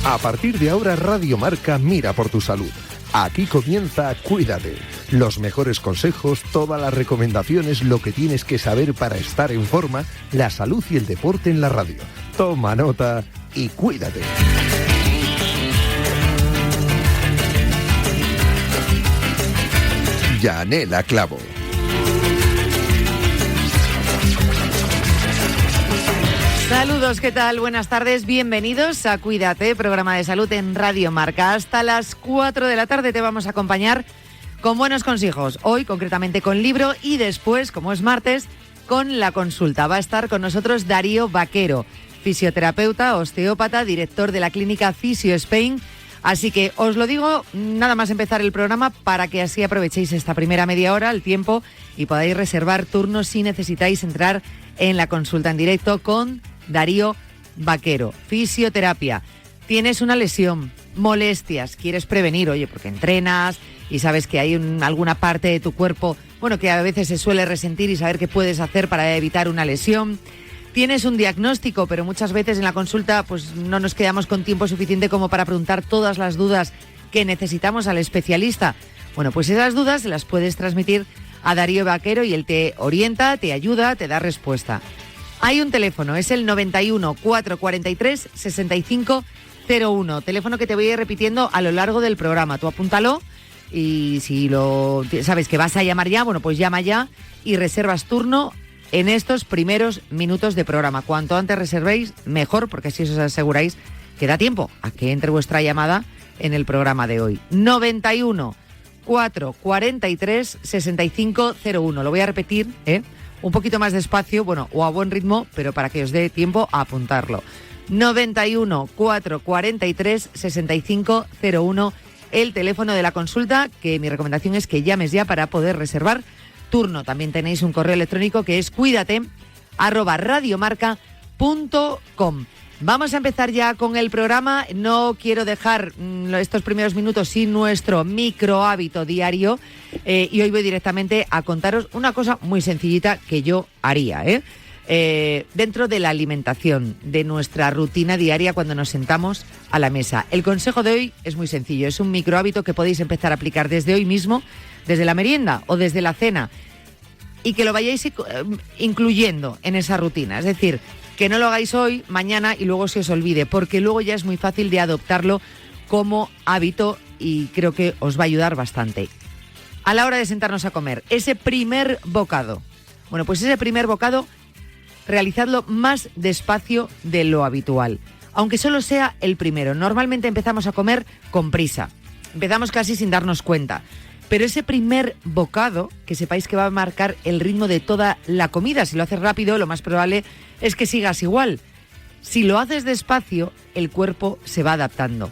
A partir de ahora, Radio Marca mira por tu salud. Aquí comienza Cuídate. Los mejores consejos, todas las recomendaciones, lo que tienes que saber para estar en forma, la salud y el deporte en la radio. Toma nota y cuídate. Yanela Clavo. Saludos, ¿qué tal? Buenas tardes, bienvenidos a Cuídate, programa de salud en Radio Marca. Hasta las 4 de la tarde te vamos a acompañar con buenos consejos. Hoy, concretamente, con libro y después, como es martes, con la consulta. Va a estar con nosotros Darío Vaquero, fisioterapeuta, osteópata, director de la clínica Fisio Spain. Así que os lo digo, nada más empezar el programa para que así aprovechéis esta primera media hora, el tiempo, y podáis reservar turnos si necesitáis entrar en la consulta en directo con Darío Vaquero. Fisioterapia. Tienes una lesión, molestias, quieres prevenir, oye, porque entrenas y sabes que hay alguna parte de tu cuerpo, bueno, que a veces se suele resentir y saber qué puedes hacer para evitar una lesión. Tienes un diagnóstico, pero muchas veces en la consulta pues no nos quedamos con tiempo suficiente como para preguntar todas las dudas que necesitamos al especialista. Bueno, pues esas dudas las puedes transmitir a Darío Vaquero y él te orienta, te ayuda, te da respuesta. Hay un teléfono, es el 91 443 6501, teléfono que te voy a ir repitiendo a lo largo del programa. Tú apúntalo y si lo sabes que vas a llamar ya, bueno, pues llama ya y reservas turno en estos primeros minutos de programa. Cuanto antes reservéis, mejor, porque así os aseguráis que da tiempo a que entre vuestra llamada en el programa de hoy. 91 443 6501. Lo voy a repetir, un poquito más despacio, bueno, o a buen ritmo, pero para que os dé tiempo a apuntarlo. 91 443 6501, el teléfono de la consulta, que mi recomendación es que llames ya para poder reservar turno. También tenéis un correo electrónico que es cuídate@radiomarca.com. Vamos a empezar ya con el programa. No quiero dejar estos primeros minutos sin nuestro micro hábito diario y hoy voy directamente a contaros una cosa muy sencillita que yo haría, dentro de la alimentación, de nuestra rutina diaria cuando nos sentamos a la mesa. El consejo de hoy es muy sencillo, es un micro hábito que podéis empezar a aplicar desde hoy mismo, desde la merienda o desde la cena, y que lo vayáis incluyendo en esa rutina. Es decir, que no lo hagáis hoy, mañana y luego se os olvide, porque luego ya es muy fácil de adoptarlo como hábito y creo que os va a ayudar bastante. A la hora de sentarnos a comer, ese primer bocado. Bueno, pues ese primer bocado, realizadlo más despacio de lo habitual, aunque solo sea el primero. Normalmente empezamos a comer con prisa, empezamos casi sin darnos cuenta. Pero ese primer bocado, que sepáis que va a marcar el ritmo de toda la comida. Si lo haces rápido, lo más probable es que sigas igual. Si lo haces despacio, el cuerpo se va adaptando.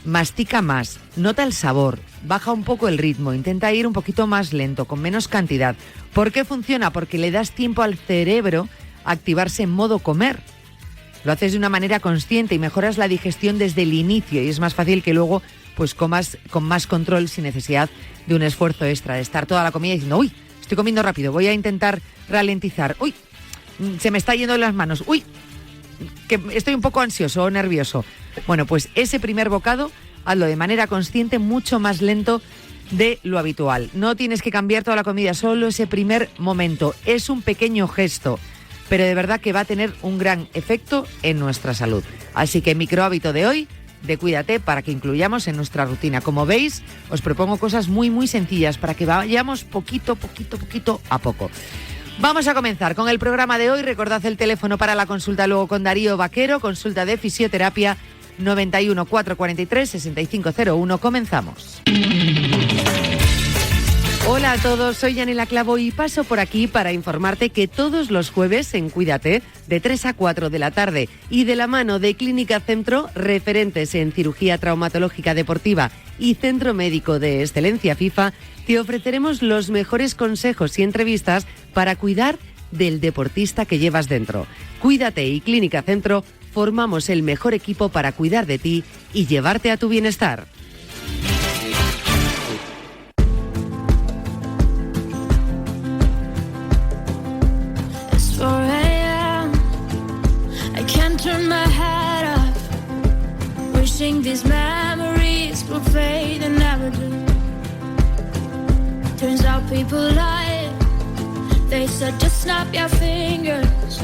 Mastica más, nota el sabor, baja un poco el ritmo, intenta ir un poquito más lento, con menos cantidad. ¿Por qué funciona? Porque le das tiempo al cerebro a activarse en modo comer. Lo haces de una manera consciente y mejoras la digestión desde el inicio y es más fácil que luego pues comas con más control sin necesidad de un esfuerzo extra, de estar toda la comida diciendo, uy, estoy comiendo rápido, voy a intentar ralentizar, uy, se me está yendo de las manos, uy, que estoy un poco ansioso o nervioso. Bueno, pues ese primer bocado, hazlo de manera consciente, mucho más lento de lo habitual. No tienes que cambiar toda la comida, solo ese primer momento. Es un pequeño gesto, pero de verdad que va a tener un gran efecto en nuestra salud. Así que micro hábito de hoy, de Cuídate, para que incluyamos en nuestra rutina. Como veis, os propongo cosas muy, muy sencillas para que vayamos poquito a poco. Vamos a comenzar con el programa de hoy. Recordad el teléfono para la consulta luego con Darío Vaquero, consulta de fisioterapia 91 443 6501. Comenzamos. Hola a todos, soy Yanela Clavo y paso por aquí para informarte que todos los jueves en Cuídate, de 3 a 4 de la tarde y de la mano de Clínica Centro, referentes en cirugía traumatológica deportiva y Centro Médico de Excelencia FIFA, te ofreceremos los mejores consejos y entrevistas para cuidar del deportista que llevas dentro. Cuídate y Clínica Centro formamos el mejor equipo para cuidar de ti y llevarte a tu bienestar. think these memories will fade and never do. Turns out people lie. They said just snap your fingers,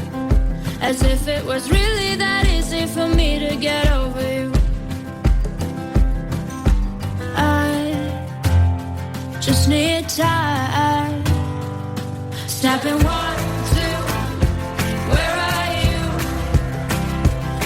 as if it was really that easy for me to get over you. I just need time. Snapping 1, 2, where are you?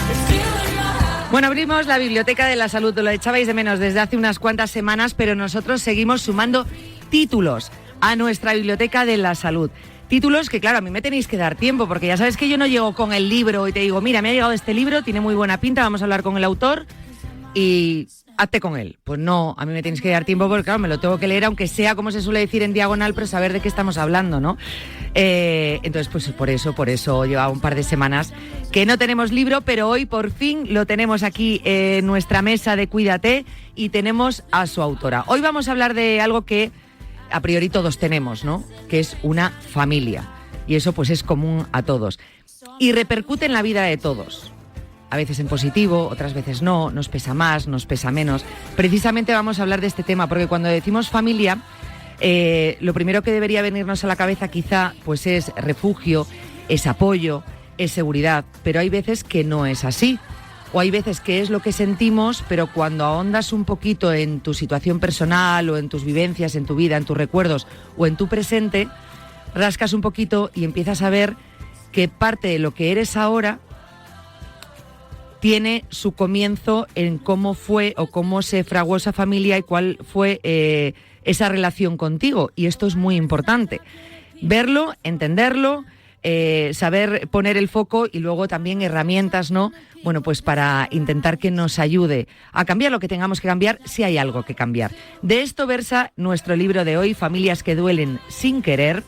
The feeling I have. Bueno, abrimos la Biblioteca de la Salud, lo echabais de menos desde hace unas cuantas semanas, pero nosotros seguimos sumando títulos a nuestra Biblioteca de la Salud. Títulos que, claro, a mí me tenéis que dar tiempo, porque ya sabes que yo no llego con el libro y te digo, mira, me ha llegado este libro, tiene muy buena pinta, vamos a hablar con el autor y hazte con él. Pues no, a mí me tenéis que dar tiempo porque, claro, me lo tengo que leer, aunque sea, como se suele decir, en diagonal, pero saber de qué estamos hablando, ¿no? Entonces, pues por eso lleva un par de semanas que no tenemos libro, pero hoy por fin lo tenemos aquí en nuestra mesa de Cuídate y tenemos a su autora. Hoy vamos a hablar de algo que a priori todos tenemos, ¿no? Que es una familia. Y eso pues es común a todos. Y repercute en la vida de todos. A veces en positivo, otras veces no, nos pesa más, nos pesa menos. Precisamente vamos a hablar de este tema, porque cuando decimos familia, lo primero que debería venirnos a la cabeza quizá pues es refugio, es apoyo, es seguridad, pero hay veces que no es así. O hay veces que es lo que sentimos, pero cuando ahondas un poquito en tu situación personal o en tus vivencias, en tu vida, en tus recuerdos o en tu presente, rascas un poquito y empiezas a ver que parte de lo que eres ahora tiene su comienzo en cómo fue o cómo se fraguó esa familia y cuál fue esa relación contigo. Y esto es muy importante. Verlo, entenderlo, saber poner el foco y luego también herramientas, ¿no? Bueno, pues para intentar que nos ayude a cambiar lo que tengamos que cambiar, si hay algo que cambiar. De esto versa nuestro libro de hoy, Familias que duelen sin querer,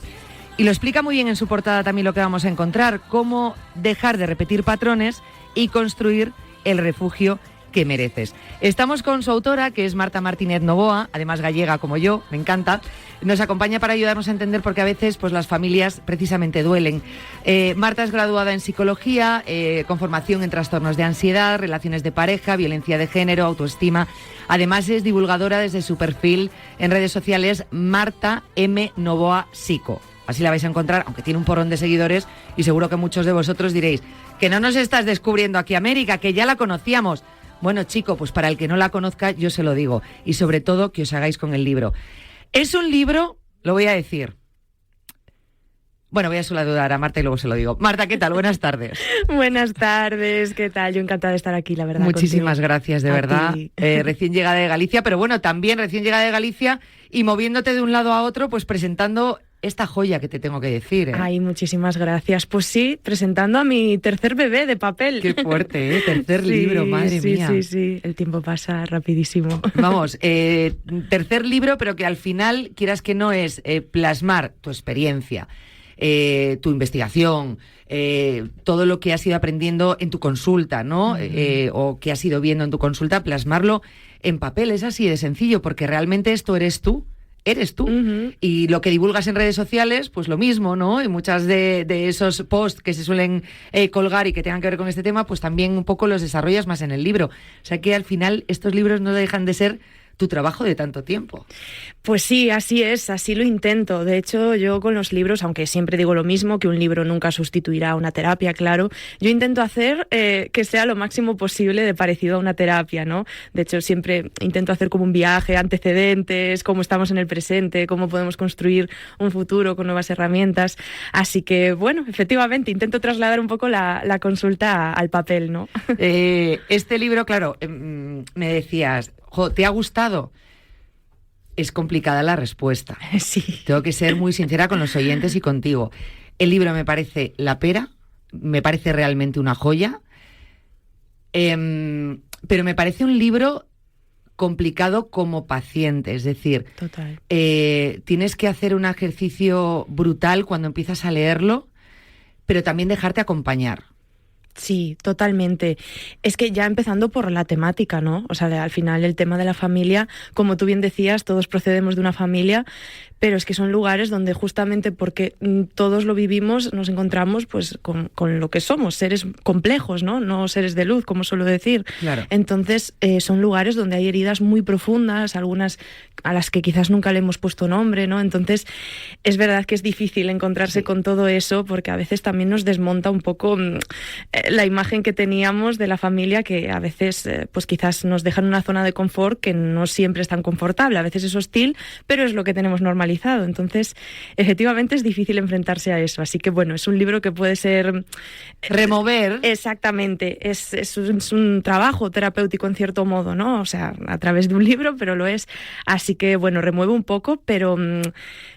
y lo explica muy bien en su portada también lo que vamos a encontrar, cómo dejar de repetir patrones y construir el refugio que mereces. Estamos con su autora, que es Marta Martínez Novoa, además gallega como yo, me encanta. Nos acompaña para ayudarnos a entender porque a veces pues las familias precisamente duelen. Marta es graduada en psicología, con formación en trastornos de ansiedad, relaciones de pareja, violencia de género, autoestima. Además es divulgadora desde su perfil en redes sociales Marta M. Novoa Psico. Así la vais a encontrar, aunque tiene un porrón de seguidores y seguro que muchos de vosotros diréis que no nos estás descubriendo aquí América, que ya la conocíamos. Bueno, chico, pues para el que no la conozca, yo se lo digo. Y sobre todo, que os hagáis con el libro. Es un libro, lo voy a decir. Bueno, voy a saludar a Marta y luego se lo digo. Marta, ¿qué tal? Buenas tardes. Buenas tardes, ¿qué tal? Yo encantada de estar aquí, la verdad. Muchísimas gracias, de verdad. Ti. Recién llegada de Galicia, pero bueno, también recién llegada de Galicia y moviéndote de un lado a otro, pues presentando esta joya que te tengo que decir. Ay, muchísimas gracias. Pues sí, presentando a mi tercer bebé de papel. Qué fuerte, ¿eh? Tercer libro, madre mía. Sí, el tiempo pasa rapidísimo. Vamos, tercer libro, pero que al final, quieras que no, es plasmar tu experiencia, tu investigación, todo lo que has ido aprendiendo en tu consulta, ¿no? O que has ido viendo en tu consulta, plasmarlo en papel. Es así de sencillo, porque realmente esto eres tú. Y lo que divulgas en redes sociales, pues lo mismo, ¿no? Y muchas de esos posts que se suelen colgar y que tengan que ver con este tema, pues también un poco los desarrollas más en el libro. O sea que al final estos libros no dejan de ser tu trabajo de tanto tiempo. Pues sí, así es, así lo intento. De hecho, yo con los libros, aunque siempre digo lo mismo, que un libro nunca sustituirá a una terapia, claro, yo intento hacer que sea lo máximo posible de parecido a una terapia, ¿no? De hecho, siempre intento hacer como un viaje, antecedentes, cómo estamos en el presente, cómo podemos construir un futuro con nuevas herramientas. Así que, bueno, efectivamente, intento trasladar un poco la consulta al papel, ¿no? Este libro, claro, me decías, ¿te ha gustado? Es complicada la respuesta. Sí. Tengo que ser muy sincera con los oyentes y contigo. El libro me parece la pera, me parece realmente una joya, pero me parece un libro complicado como paciente, es decir, total. Tienes que hacer un ejercicio brutal cuando empiezas a leerlo, pero también dejarte acompañar. Sí, totalmente. Es que ya empezando por la temática, ¿no? O sea, al final el tema de la familia, como tú bien decías, todos procedemos de una familia, pero es que son lugares donde justamente porque todos lo vivimos, nos encontramos pues con lo que somos, seres complejos, ¿no? No seres de luz, como suelo decir. Claro. Entonces, son lugares donde hay heridas muy profundas, algunas a las que quizás nunca le hemos puesto nombre, ¿no? Entonces, es verdad que es difícil encontrarse con todo eso, porque a veces también nos desmonta un poco la imagen que teníamos de la familia, que a veces pues quizás nos deja en una zona de confort que no siempre es tan confortable, a veces es hostil, pero es lo que tenemos normalizado. Entonces, efectivamente es difícil enfrentarse a eso. Así que bueno, es un libro que puede ser... remover. Exactamente, es un trabajo terapéutico en cierto modo, ¿no? O sea, a través de un libro, pero lo es. Así que bueno, remueve un poco, pero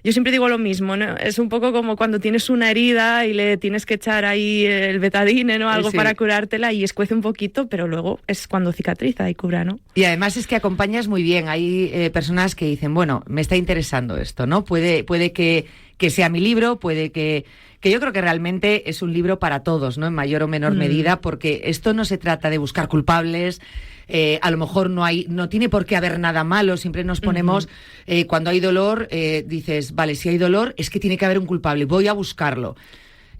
yo siempre digo lo mismo, ¿no? Es un poco como cuando tienes una herida y le tienes que echar ahí el betadine, ¿no? Algo para curártela, y escuece un poquito, pero luego es cuando cicatriza y cura, ¿no? Y además es que acompañas muy bien. Hay personas que dicen, bueno, me está interesando esto, ¿no? Puede que sea mi libro, puede que yo creo que realmente es un libro para todos, ¿no? En mayor o menor medida, porque esto no se trata de buscar culpables. A lo mejor no tiene por qué haber nada malo. Siempre nos ponemos, cuando hay dolor, dices, vale, si hay dolor, es que tiene que haber un culpable, voy a buscarlo.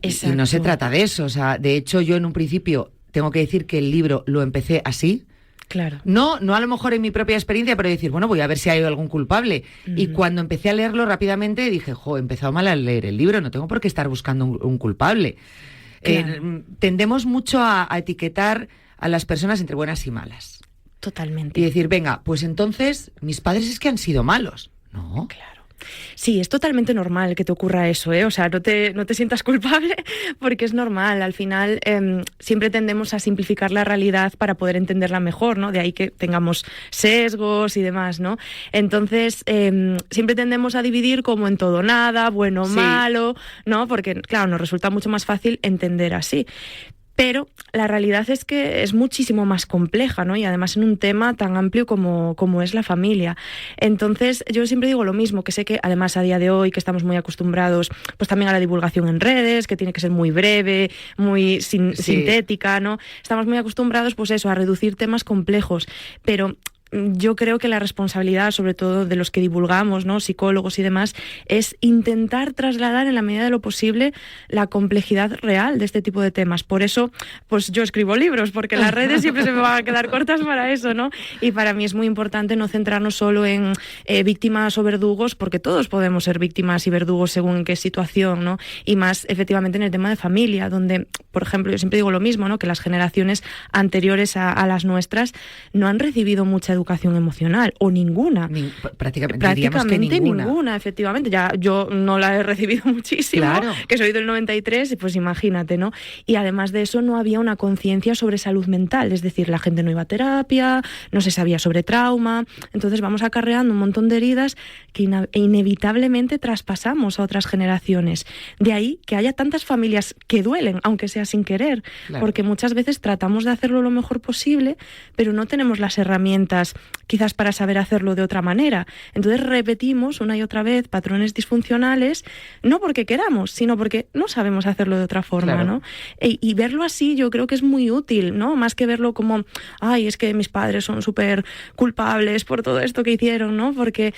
Exacto. Y no se trata de eso. O sea, de hecho, yo en un principio tengo que decir que el libro lo empecé así. Claro. No a lo mejor en mi propia experiencia, pero decir, bueno, voy a ver si hay algún culpable. Y cuando empecé a leerlo rápidamente dije, he empezado mal a leer el libro, no tengo por qué estar buscando un culpable. Claro. Tendemos mucho a etiquetar a las personas entre buenas y malas. Totalmente. Y decir, venga, pues entonces mis padres es que han sido malos. No. Claro. Sí, es totalmente normal que te ocurra eso, ¿eh? O sea, no te sientas culpable, porque es normal. Al final siempre tendemos a simplificar la realidad para poder entenderla mejor, ¿no? De ahí que tengamos sesgos y demás, ¿no? Entonces, siempre tendemos a dividir como en todo nada, bueno o malo, ¿no? Porque, claro, nos resulta mucho más fácil entender así. Pero la realidad es que es muchísimo más compleja, ¿no? Y además en un tema tan amplio como es la familia. Entonces, yo siempre digo lo mismo, que sé que además a día de hoy que estamos muy acostumbrados pues también a la divulgación en redes, que tiene que ser muy breve, muy sintética, ¿no? Estamos muy acostumbrados pues eso, a reducir temas complejos, pero yo creo que la responsabilidad, sobre todo de los que divulgamos, ¿no? Psicólogos y demás, es intentar trasladar en la medida de lo posible la complejidad real de este tipo de temas. Por eso, pues yo escribo libros, porque las redes siempre se me van a quedar cortas para eso, ¿no? Y para mí es muy importante no centrarnos solo en víctimas o verdugos, porque todos podemos ser víctimas y verdugos según en qué situación, ¿no? Y más efectivamente en el tema de familia, donde, por ejemplo, yo siempre digo lo mismo, ¿no? Que las generaciones anteriores a las nuestras no han recibido mucha educación emocional, o ninguna. Prácticamente ninguna, efectivamente. Ya yo no la he recibido muchísimo, claro, que soy del 93, pues imagínate, ¿no? Y además de eso no había una conciencia sobre salud mental, es decir, la gente no iba a terapia, no se sabía sobre trauma, entonces vamos acarreando un montón de heridas que inevitablemente traspasamos a otras generaciones. De ahí que haya tantas familias que duelen, aunque sea sin querer, claro, porque muchas veces tratamos de hacerlo lo mejor posible, pero no tenemos las herramientas quizás para saber hacerlo de otra manera. Entonces repetimos una y otra vez patrones disfuncionales, no porque queramos, sino porque no sabemos hacerlo de otra forma, claro, ¿no? Y verlo así yo creo que es muy útil, ¿no? Más que verlo como, ay, es que mis padres son súper culpables por todo esto que hicieron, ¿no? Porque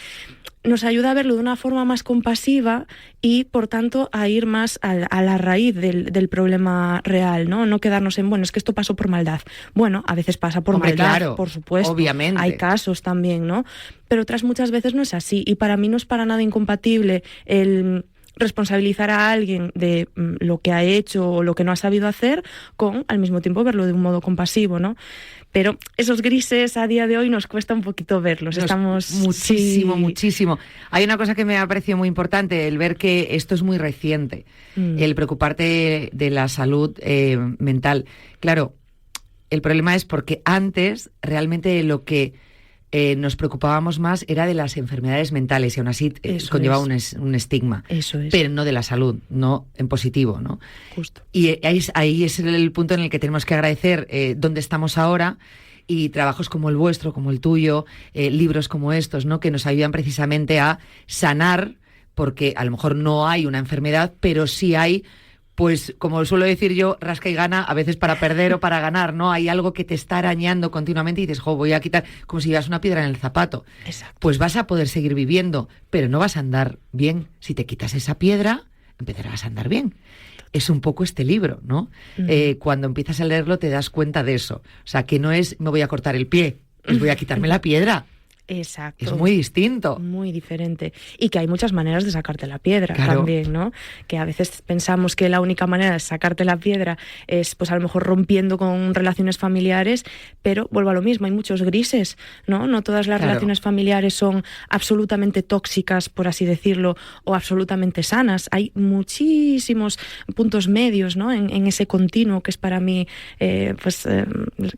nos ayuda a verlo de una forma más compasiva y, por tanto, a ir más a la raíz del problema real, ¿no? No quedarnos en, bueno, es que esto pasó por maldad. Bueno, a veces pasa por maldad, claro, por supuesto. Obviamente. Hay casos también, ¿no? Pero otras muchas veces no es así. Y para mí no es para nada incompatible el responsabilizar a alguien de lo que ha hecho o lo que no ha sabido hacer, con al mismo tiempo verlo de un modo compasivo, ¿no? Pero esos grises a día de hoy nos cuesta un poquito verlos. Estamos muchísimo. Hay una cosa que me ha parecido muy importante, el ver que esto es muy reciente, el preocuparte de la salud mental. Claro, el problema es porque antes realmente lo que nos preocupábamos más era de las enfermedades mentales, y aún así conllevaba un estigma. Eso es. Pero no de la salud, no en positivo, ¿no? Justo. Y ahí es el punto en el que tenemos que agradecer dónde estamos ahora, y trabajos como el vuestro, como el tuyo, libros como estos, ¿no? Que nos ayudan precisamente a sanar, porque a lo mejor no hay una enfermedad, pero sí hay pues como suelo decir yo, rasca y gana, a veces para perder o para ganar, ¿no? Hay algo que te está arañando continuamente y dices, voy a quitar, como si llevas una piedra en el zapato. Exacto. Pues vas a poder seguir viviendo, pero no vas a andar bien. Si te quitas esa piedra, empezarás a andar bien. Es un poco este libro, ¿no? Cuando empiezas a leerlo te das cuenta de eso. O sea, que no es me voy a cortar el pie, es voy a quitarme la piedra. Exacto. Es muy distinto. Muy diferente. Y que hay muchas maneras de sacarte la piedra claro. también, ¿no? Que a veces pensamos que la única manera de sacarte la piedra es, pues a lo mejor rompiendo con relaciones familiares, pero vuelvo a lo mismo, hay muchos grises, ¿no? No todas las claro. relaciones familiares son absolutamente tóxicas, por así decirlo, o absolutamente sanas. Hay muchísimos puntos medios, ¿no? En ese continuo que es para mí, que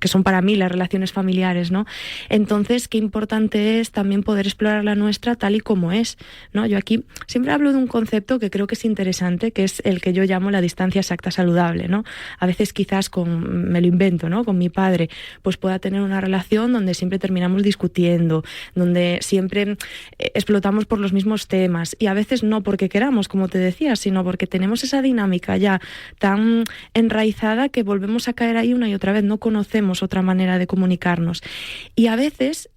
son para mí las relaciones familiares, ¿no? Entonces, qué importante es también poder explorar la nuestra tal y como es, ¿no? Yo aquí siempre hablo de un concepto que creo que es interesante, que es el que yo llamo la distancia exacta saludable, ¿no? A veces quizás me lo invento, ¿no? Con mi padre, pues pueda tener una relación donde siempre terminamos discutiendo, donde siempre explotamos por los mismos temas, y a veces no porque queramos, como te decía, sino porque tenemos esa dinámica ya tan enraizada que volvemos a caer ahí una y otra vez, no conocemos otra manera de comunicarnos. Y a veces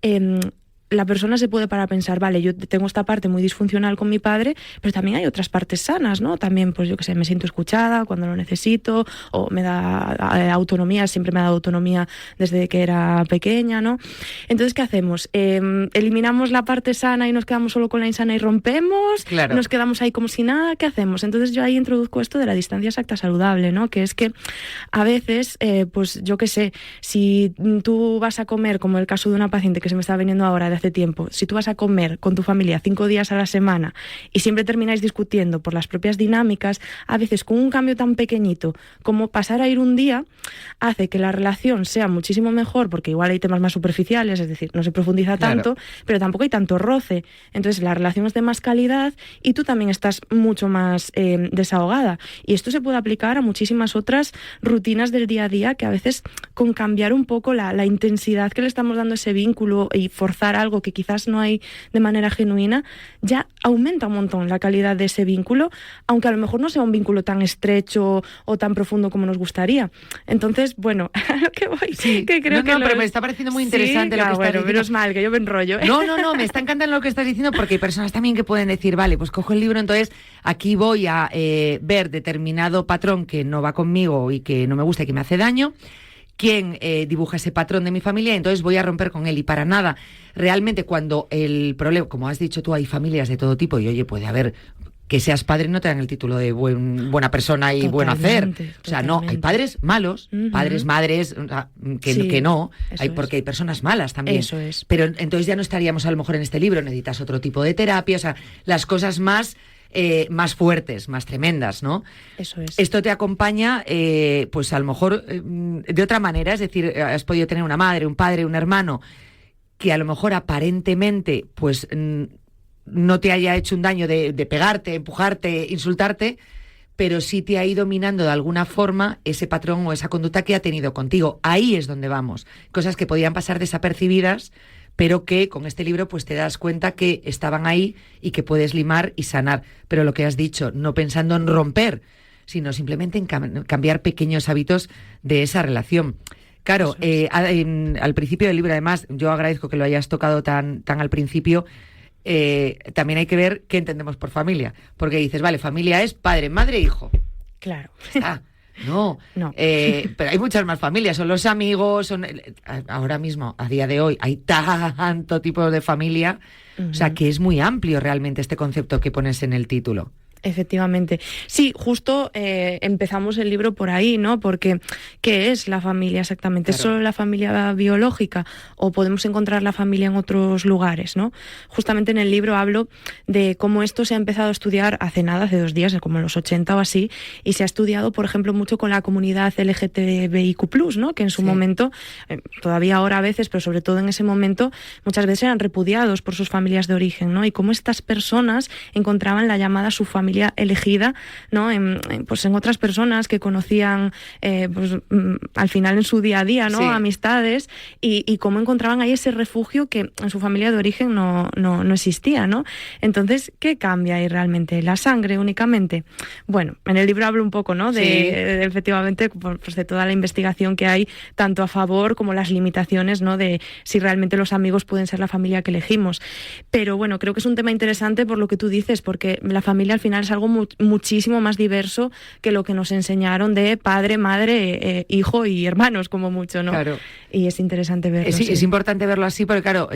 la persona se puede parar a pensar, vale, yo tengo esta parte muy disfuncional con mi padre, pero también hay otras partes sanas, ¿no? También, pues yo qué sé, me siento escuchada cuando lo necesito, o me da autonomía, siempre me ha dado autonomía desde que era pequeña, ¿no? Entonces, ¿qué hacemos? ¿Eliminamos la parte sana y nos quedamos solo con la insana y rompemos? Claro. ¿Nos quedamos ahí como si nada? ¿Qué hacemos? Entonces yo ahí introduzco esto de la distancia exacta saludable, ¿no? Que es que a veces, pues yo qué sé, si tú vas a comer, como el caso de una paciente que se me está viniendo ahora de hace tiempo, si tú vas a comer con tu familia 5 días a la semana y siempre termináis discutiendo por las propias dinámicas, a veces con un cambio tan pequeñito como pasar a ir un día, hace que la relación sea muchísimo mejor, porque igual hay temas más superficiales, es decir, no se profundiza tanto, claro. Pero tampoco hay tanto roce. Entonces la relación es de más calidad y tú también estás mucho más desahogada. Y esto se puede aplicar a muchísimas otras rutinas del día a día, que a veces con cambiar un poco la intensidad que le estamos dando a ese vínculo y forzar algo que quizás no hay de manera genuina, ya aumenta un montón la calidad de ese vínculo, aunque a lo mejor no sea un vínculo tan estrecho o tan profundo como nos gustaría. Entonces, bueno, a lo que voy, sí. Que creo que pero me está pareciendo muy interesante, ¿sí? Lo que estás diciendo. Menos mal, que yo me enrollo. No, me está encantando lo que estás diciendo, porque hay personas también que pueden decir, vale, pues cojo el libro, entonces aquí voy a ver determinado patrón que no va conmigo y que no me gusta y que me hace daño. ¿Quién dibuja ese patrón de mi familia? Y entonces voy a romper con él. Y para nada, realmente cuando el problema, como has dicho tú, hay familias de todo tipo y oye, puede haber que seas padre no te dan el título de buena persona y buen hacer. O sea, no, hay padres malos, padres, madres, que no, porque hay personas malas también. Eso es. Pero entonces ya no estaríamos a lo mejor en este libro, necesitas otro tipo de terapia, o sea, las cosas más fuertes, más tremendas, ¿no? Eso es. Esto te acompaña, pues a lo mejor de otra manera, es decir, has podido tener una madre, un padre, un hermano, que a lo mejor aparentemente, pues no te haya hecho un daño de pegarte, empujarte, insultarte, pero sí te ha ido minando de alguna forma ese patrón o esa conducta que ha tenido contigo. Ahí es donde vamos. Cosas que podían pasar desapercibidas, pero que con este libro pues te das cuenta que estaban ahí y que puedes limar y sanar. Pero lo que has dicho, no pensando en romper, sino simplemente en cambiar pequeños hábitos de esa relación. Claro, al principio del libro, además, yo agradezco que lo hayas tocado tan al principio. También hay que ver qué entendemos por familia, porque dices, vale, familia es padre, madre, hijo. Claro. No. Pero hay muchas más familias, son los amigos, ahora mismo, a día de hoy, hay tanto tipo de familia, o sea, que es muy amplio realmente este concepto que pones en el título. Efectivamente. Sí, justo empezamos el libro por ahí, ¿no? Porque, ¿qué es la familia exactamente? Claro. ¿Es solo la familia biológica o podemos encontrar la familia en otros lugares, ¿no? Justamente en el libro hablo de cómo esto se ha empezado a estudiar hace 2 días, como en los 80 o así, y se ha estudiado, por ejemplo, mucho con la comunidad LGTBIQ+, ¿no? Que en su momento, todavía ahora a veces, pero sobre todo en ese momento, muchas veces eran repudiados por sus familias de origen, ¿no? Y cómo estas personas encontraban la llamada subfamilia familia elegida, ¿no? Pues en otras personas que conocían pues, al final en su día a día, ¿no? Sí. Amistades, y cómo encontraban ahí ese refugio que en su familia de origen no existía, ¿no? Entonces, ¿qué cambia ahí realmente? ¿La sangre únicamente? Bueno, en el libro hablo un poco, ¿no? De efectivamente, pues de toda la investigación que hay, tanto a favor como las limitaciones, ¿no? De si realmente los amigos pueden ser la familia que elegimos. Pero bueno, creo que es un tema interesante por lo que tú dices, porque la familia al final es algo muchísimo más diverso que lo que nos enseñaron de padre, madre, hijo y hermanos, como mucho, ¿no? Claro. Y es interesante verlo. Sí, es importante verlo así, porque claro,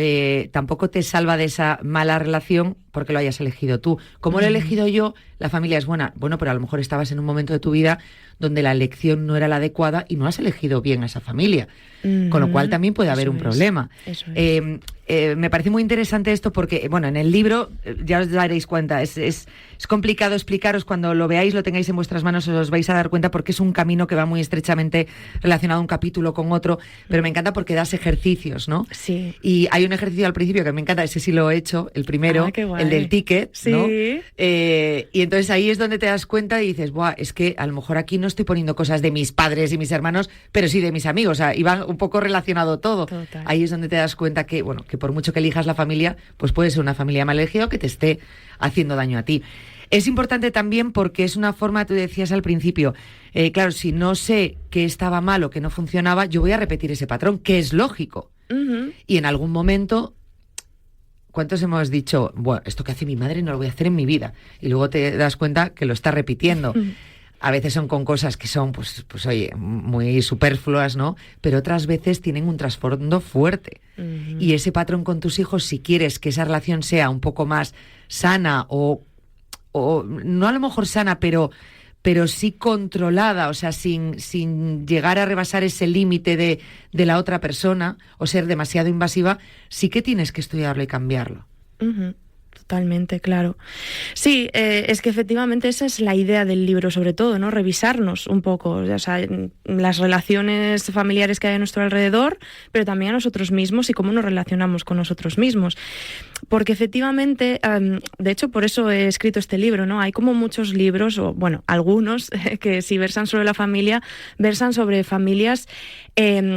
tampoco te salva de esa mala relación porque lo hayas elegido tú. Como lo he elegido yo, la familia es buena. Bueno, pero a lo mejor estabas en un momento de tu vida donde la elección no era la adecuada y no has elegido bien a esa familia. Con lo cual también puede haber un problema. Eso es. Me parece muy interesante esto porque, bueno, en el libro, ya os daréis cuenta, es complicado explicaros, cuando lo veáis, lo tengáis en vuestras manos, os vais a dar cuenta porque es un camino que va muy estrechamente relacionado un capítulo con otro, pero me encanta porque das ejercicios, ¿no? Sí. Y hay un ejercicio al principio que me encanta, ese sí lo he hecho, el primero, qué guay. el del ticket, Sí. ¿no? Y entonces ahí es donde te das cuenta y dices, buah, es que a lo mejor aquí no estoy poniendo cosas de mis padres y mis hermanos, pero sí de mis amigos, o sea, iba un poco relacionado todo. Total. Ahí es donde te das cuenta que, bueno, que por mucho que elijas la familia, pues puede ser una familia mal elegida o que te esté haciendo daño a ti. Es importante también porque es una forma, tú decías al principio, claro, si no sé que estaba mal o que no funcionaba, yo voy a repetir ese patrón, que es lógico. Uh-huh. Y en algún momento, ¿cuántos hemos dicho, bueno, esto que hace mi madre no lo voy a hacer en mi vida? Y luego te das cuenta que lo está repitiendo. A veces son con cosas que son, pues oye, muy superfluas, ¿no? Pero otras veces tienen un trasfondo fuerte. Uh-huh. Y ese patrón con tus hijos, si quieres que esa relación sea un poco más sana o no a lo mejor sana, pero sí controlada, o sea, sin llegar a rebasar ese límite de la otra persona o ser demasiado invasiva, sí que tienes que estudiarlo y cambiarlo. Uh-huh. Totalmente, claro. Sí, es que efectivamente esa es la idea del libro, sobre todo, ¿no? Revisarnos un poco, o sea, las relaciones familiares que hay a nuestro alrededor, pero también a nosotros mismos y cómo nos relacionamos con nosotros mismos. Porque efectivamente, de hecho, por eso he escrito este libro, ¿no? Hay como muchos libros, o bueno, algunos, que si versan sobre la familia, versan sobre familias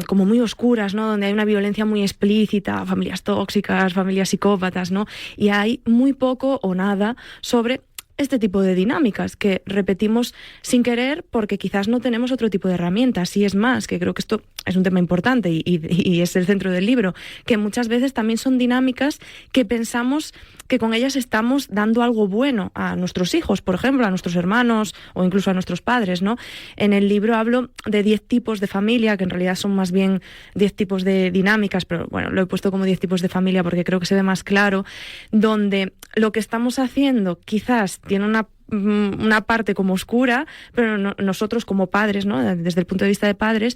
como muy oscuras, ¿no? Donde hay una violencia muy explícita, familias tóxicas, familias psicópatas, ¿no? Y hay muy poco o nada sobre este tipo de dinámicas que repetimos sin querer porque quizás no tenemos otro tipo de herramientas. Y es más, que creo que esto es un tema importante y es el centro del libro, que muchas veces también son dinámicas que pensamos que con ellas estamos dando algo bueno a nuestros hijos, por ejemplo, a nuestros hermanos o incluso a nuestros padres, ¿no? En el libro hablo de 10 tipos de familia, que en realidad son más bien 10 tipos de dinámicas, pero bueno, lo he puesto como 10 tipos de familia porque creo que se ve más claro, donde lo que estamos haciendo quizás tiene una parte como oscura, pero nosotros como padres, ¿no? Desde el punto de vista de padres,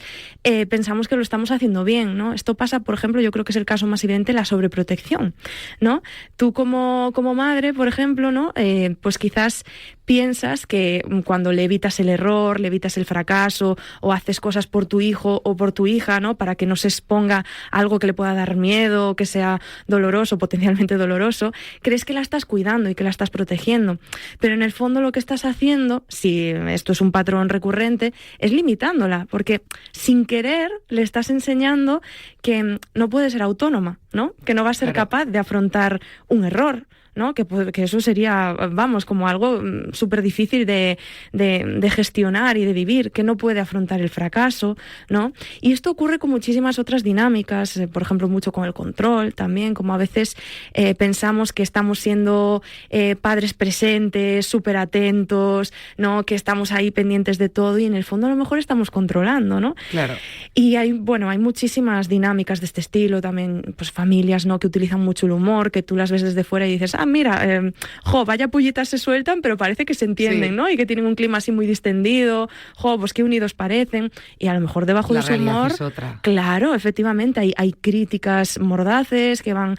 pensamos que lo estamos haciendo bien, ¿no? Esto pasa, por ejemplo, yo creo que es el caso más evidente, la sobreprotección, ¿no? Tú como madre, por ejemplo, ¿no? Pues quizás piensas que cuando le evitas el error, le evitas el fracaso o haces cosas por tu hijo o por tu hija, ¿no? Para que no se exponga a algo que le pueda dar miedo, que sea doloroso, potencialmente doloroso, crees que la estás cuidando y que la estás protegiendo. Pero en el fondo lo que estás haciendo, si esto es un patrón recurrente, es limitándola, porque sin querer le estás enseñando que no puede ser autónoma, ¿no? Que no va a ser capaz de afrontar un error, ¿no? Que eso sería, vamos, como algo súper difícil de gestionar y de vivir, que no puede afrontar el fracaso, ¿no? Y esto ocurre con muchísimas otras dinámicas, por ejemplo, mucho con el control también, como a veces pensamos que estamos siendo padres presentes, súper atentos, ¿no? Que estamos ahí pendientes de todo y en el fondo a lo mejor estamos controlando, ¿no? Claro. Y hay muchísimas dinámicas de este estilo, también pues familias, ¿no? Que utilizan mucho el humor, que tú las ves desde fuera y dices, mira, vaya pullitas se sueltan, pero parece que se entienden, sí, ¿no? Y que tienen un clima así muy distendido, pues qué unidos parecen. Y a lo mejor debajo de su humor, es otra. Claro, efectivamente, hay críticas mordaces que van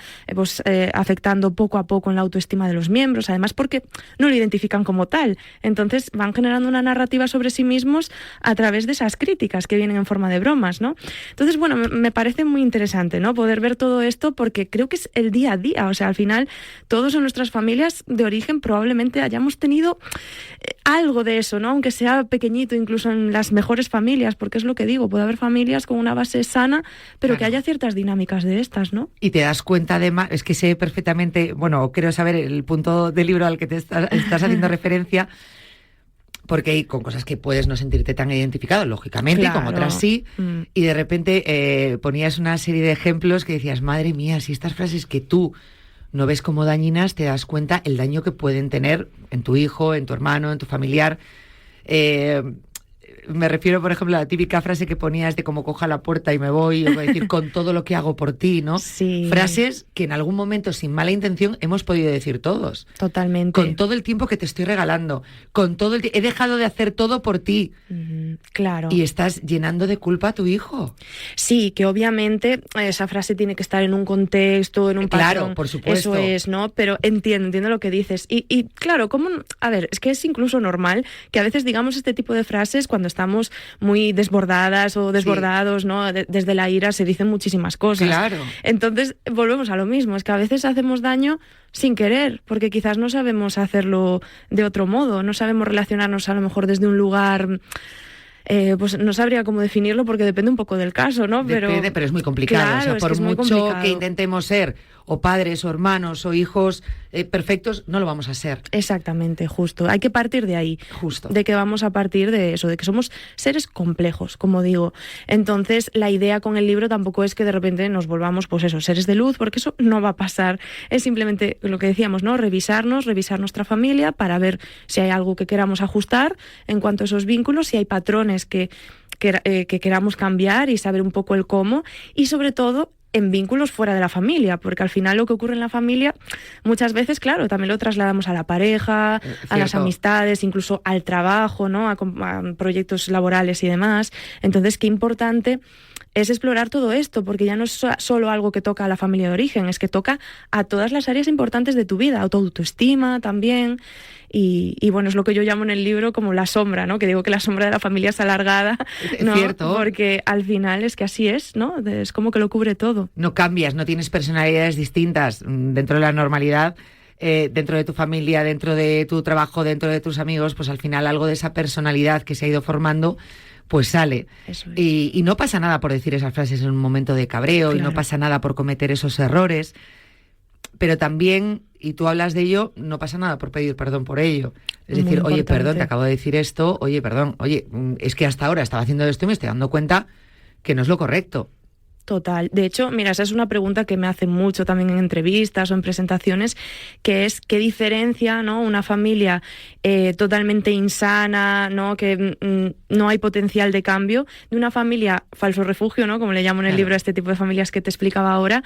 afectando poco a poco en la autoestima de los miembros, además porque no lo identifican como tal. Entonces van generando una narrativa sobre sí mismos a través de esas críticas que vienen en forma de bromas, ¿no? Entonces, bueno, me parece muy interesante, ¿no? Poder ver todo esto porque creo que es el día a día, o sea, al final todos en nuestras familias de origen probablemente hayamos tenido algo de eso, ¿no? Aunque sea pequeñito, incluso en las mejores familias, porque es lo que digo, puede haber familias con una base sana, pero claro, que haya ciertas dinámicas de estas, ¿no? Y te das cuenta además, es que sé perfectamente, bueno, quiero saber el punto del libro al que te estás haciendo referencia, porque hay con cosas que puedes no sentirte tan identificado, lógicamente, claro, con otras sí, y de repente ponías una serie de ejemplos que decías, madre mía, si estas frases que tú no ves como dañinas, te das cuenta el daño que pueden tener en tu hijo, en tu hermano, en tu familiar. Me refiero, por ejemplo, a la típica frase que ponías de como coja la puerta y me voy, o decir con todo lo que hago por ti, ¿no? Sí. Frases que en algún momento, sin mala intención, hemos podido decir todos. Totalmente. Con todo el tiempo que te estoy regalando, con todo he dejado de hacer todo por ti. Claro. Y estás llenando de culpa a tu hijo. Sí, que obviamente esa frase tiene que estar en un contexto, en un patrón. Claro, por supuesto. Eso es, ¿no? Pero entiendo lo que dices. Y claro, a ver, es que es incluso normal que a veces digamos este tipo de frases cuando estamos muy desbordadas o desbordados, sí, ¿no? Desde la ira se dicen muchísimas cosas. Claro. Entonces volvemos a lo mismo, es que a veces hacemos daño sin querer, porque quizás no sabemos hacerlo de otro modo, no sabemos relacionarnos a lo mejor desde un lugar... pues no sabría cómo definirlo porque depende un poco del caso, ¿no? Depende, pero es muy complicado. Claro, o sea, por es mucho que intentemos ser o padres o hermanos o hijos perfectos, no lo vamos a ser. Exactamente, justo. Hay que partir de ahí. Justo. De que vamos a partir de eso, de que somos seres complejos, como digo. Entonces, la idea con el libro tampoco es que de repente nos volvamos, pues eso, seres de luz, porque eso no va a pasar. Es simplemente lo que decíamos, ¿no? Revisar nuestra familia para ver si hay algo que queramos ajustar en cuanto a esos vínculos, si hay patrones que queramos cambiar y saber un poco el cómo, y sobre todo en vínculos fuera de la familia, porque al final lo que ocurre en la familia muchas veces, claro, también lo trasladamos a la pareja, a las amistades, incluso al trabajo, ¿no? A proyectos laborales y demás. Entonces, qué importante es explorar todo esto, porque ya no es solo algo que toca a la familia de origen, es que toca a todas las áreas importantes de tu vida, autoestima también. Y bueno, es lo que yo llamo en el libro como la sombra, ¿no? Que digo que la sombra de la familia es alargada, ¿no? Es cierto. Porque al final es que así es, ¿no? Es como que lo cubre todo. No cambias, no tienes personalidades distintas dentro de la normalidad, dentro de tu familia, dentro de tu trabajo, dentro de tus amigos, pues al final algo de esa personalidad que se ha ido formando pues sale. Eso es. Y no pasa nada por decir esas frases en un momento de cabreo, claro, y no pasa nada por cometer esos errores, pero también, y tú hablas de ello, no pasa nada por pedir perdón por ello. Es decir, oye, perdón, te acabo de decir esto, oye, perdón, oye, es que hasta ahora estaba haciendo esto y me estoy dando cuenta que no es lo correcto. Total. De hecho, mira, esa es una pregunta que me hacen mucho también en entrevistas o en presentaciones, que es qué diferencia, ¿no? Una familia totalmente insana, ¿no? Que no hay potencial de cambio, de una familia falso refugio, ¿no? Como le llamo en el libro a este tipo de familias que te explicaba ahora,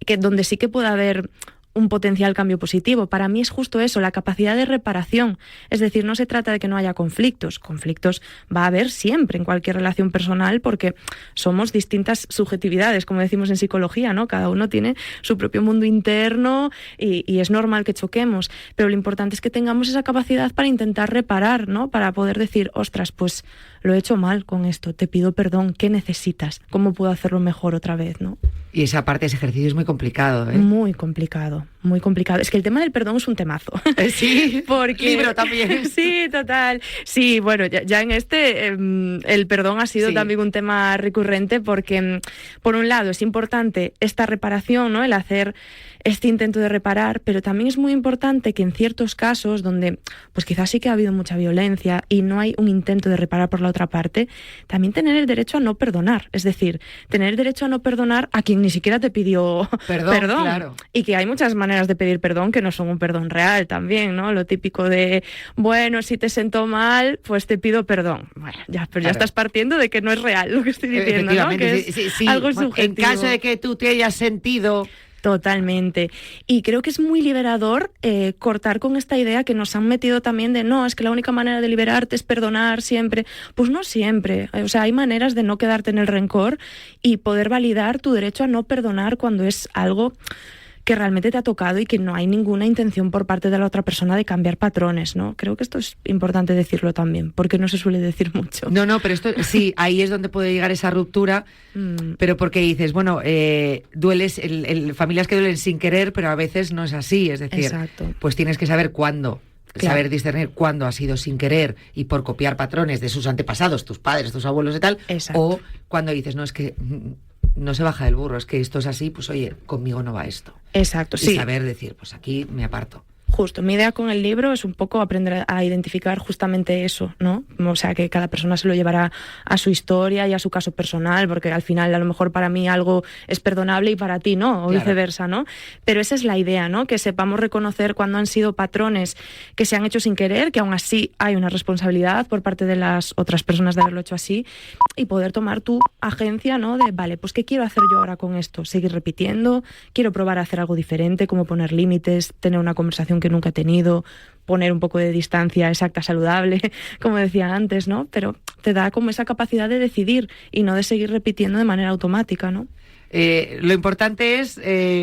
que donde sí que puede haber un potencial cambio positivo. Para mí es justo eso, la capacidad de reparación. Es decir, no se trata de que no haya conflictos. Conflictos va a haber siempre en cualquier relación personal porque somos distintas subjetividades, como decimos en psicología, ¿no? Cada uno tiene su propio mundo interno y es normal que choquemos. Pero lo importante es que tengamos esa capacidad para intentar reparar, ¿no? Para poder decir, ostras, pues lo he hecho mal con esto, te pido perdón, ¿qué necesitas? ¿Cómo puedo hacerlo mejor otra vez, no? Y esa parte, ese ejercicio es muy complicado, ¿eh? Muy complicado, muy complicado. Es que el tema del perdón es un temazo. Sí, porque libro también. Sí, total. Sí, bueno, ya en este el perdón ha sido también un tema recurrente porque, por un lado, es importante esta reparación, ¿no? El hacer este intento de reparar, pero también es muy importante que en ciertos casos donde pues quizás sí que ha habido mucha violencia y no hay un intento de reparar por la otra parte, también tener el derecho a no perdonar. Es decir, tener el derecho a no perdonar a quien ni siquiera te pidió perdón. Claro. Y que hay muchas maneras de pedir perdón que no son un perdón real también, ¿no? Lo típico de, bueno, si te sentó mal, pues te pido perdón. Bueno, ya, pero ya estás partiendo de que no es real lo que estoy diciendo, ¿no? Que es algo subjetivo. En caso de que tú te hayas sentido... Totalmente. Y creo que es muy liberador cortar con esta idea que nos han metido también de no, es que la única manera de liberarte es perdonar siempre. Pues no siempre. O sea, hay maneras de no quedarte en el rencor y poder validar tu derecho a no perdonar cuando es algo que realmente te ha tocado y que no hay ninguna intención por parte de la otra persona de cambiar patrones, ¿no? Creo que esto es importante decirlo también, porque no se suele decir mucho. No, pero esto sí, ahí es donde puede llegar esa ruptura, pero porque dices, bueno, dueles, familias que duelen sin querer, pero a veces no es así, es decir, exacto, pues tienes que saber cuándo. Claro. Saber discernir cuándo ha sido sin querer y por copiar patrones de sus antepasados, tus padres, tus abuelos y tal, exacto, o cuando dices, no, es que no se baja del burro, es que esto es así, pues oye, conmigo no va esto. Exacto, y sí. saber decir, pues aquí me aparto. Justo, mi idea con el libro es un poco aprender a identificar justamente eso, ¿no? O sea, que cada persona se lo llevará a su historia y a su caso personal, porque al final a lo mejor para mí algo es perdonable y para ti no, o viceversa, ¿no? Pero esa es la idea, ¿no? Que sepamos reconocer cuando han sido patrones que se han hecho sin querer, que aún así hay una responsabilidad por parte de las otras personas de haberlo hecho así, y poder tomar tu agencia, ¿no? De, vale, pues ¿qué quiero hacer yo ahora con esto? ¿Seguir repitiendo? ¿Quiero probar a hacer algo diferente, como poner límites, tener una conversación que nunca he tenido, poner un poco de distancia exacta, saludable, como decía antes, ¿no? Pero te da como esa capacidad de decidir y no de seguir repitiendo de manera automática, ¿no? Lo importante es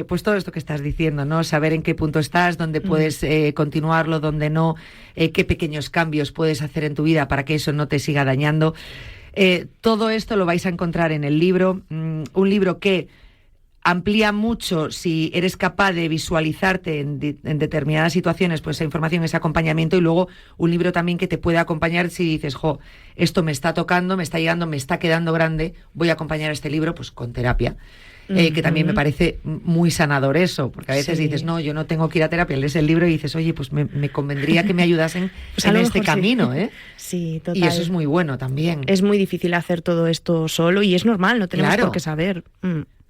pues todo esto que estás diciendo, ¿no? Saber en qué punto estás, dónde puedes continuarlo, dónde no, qué pequeños cambios puedes hacer en tu vida para que eso no te siga dañando. Todo esto lo vais a encontrar en el libro, un libro que amplía mucho si eres capaz de visualizarte en determinadas situaciones, pues esa información, ese acompañamiento, y luego un libro también que te puede acompañar si dices, esto me está tocando, me está llegando, me está quedando grande, voy a acompañar este libro pues con terapia. Que también me parece muy sanador eso, porque a veces dices, no, yo no tengo que ir a terapia, lees el libro y dices, oye, pues me convendría que me ayudasen pues en este camino, ¿eh? Sí, total. Y eso es muy bueno también. Es muy difícil hacer todo esto solo y es normal, no tenemos por qué saber.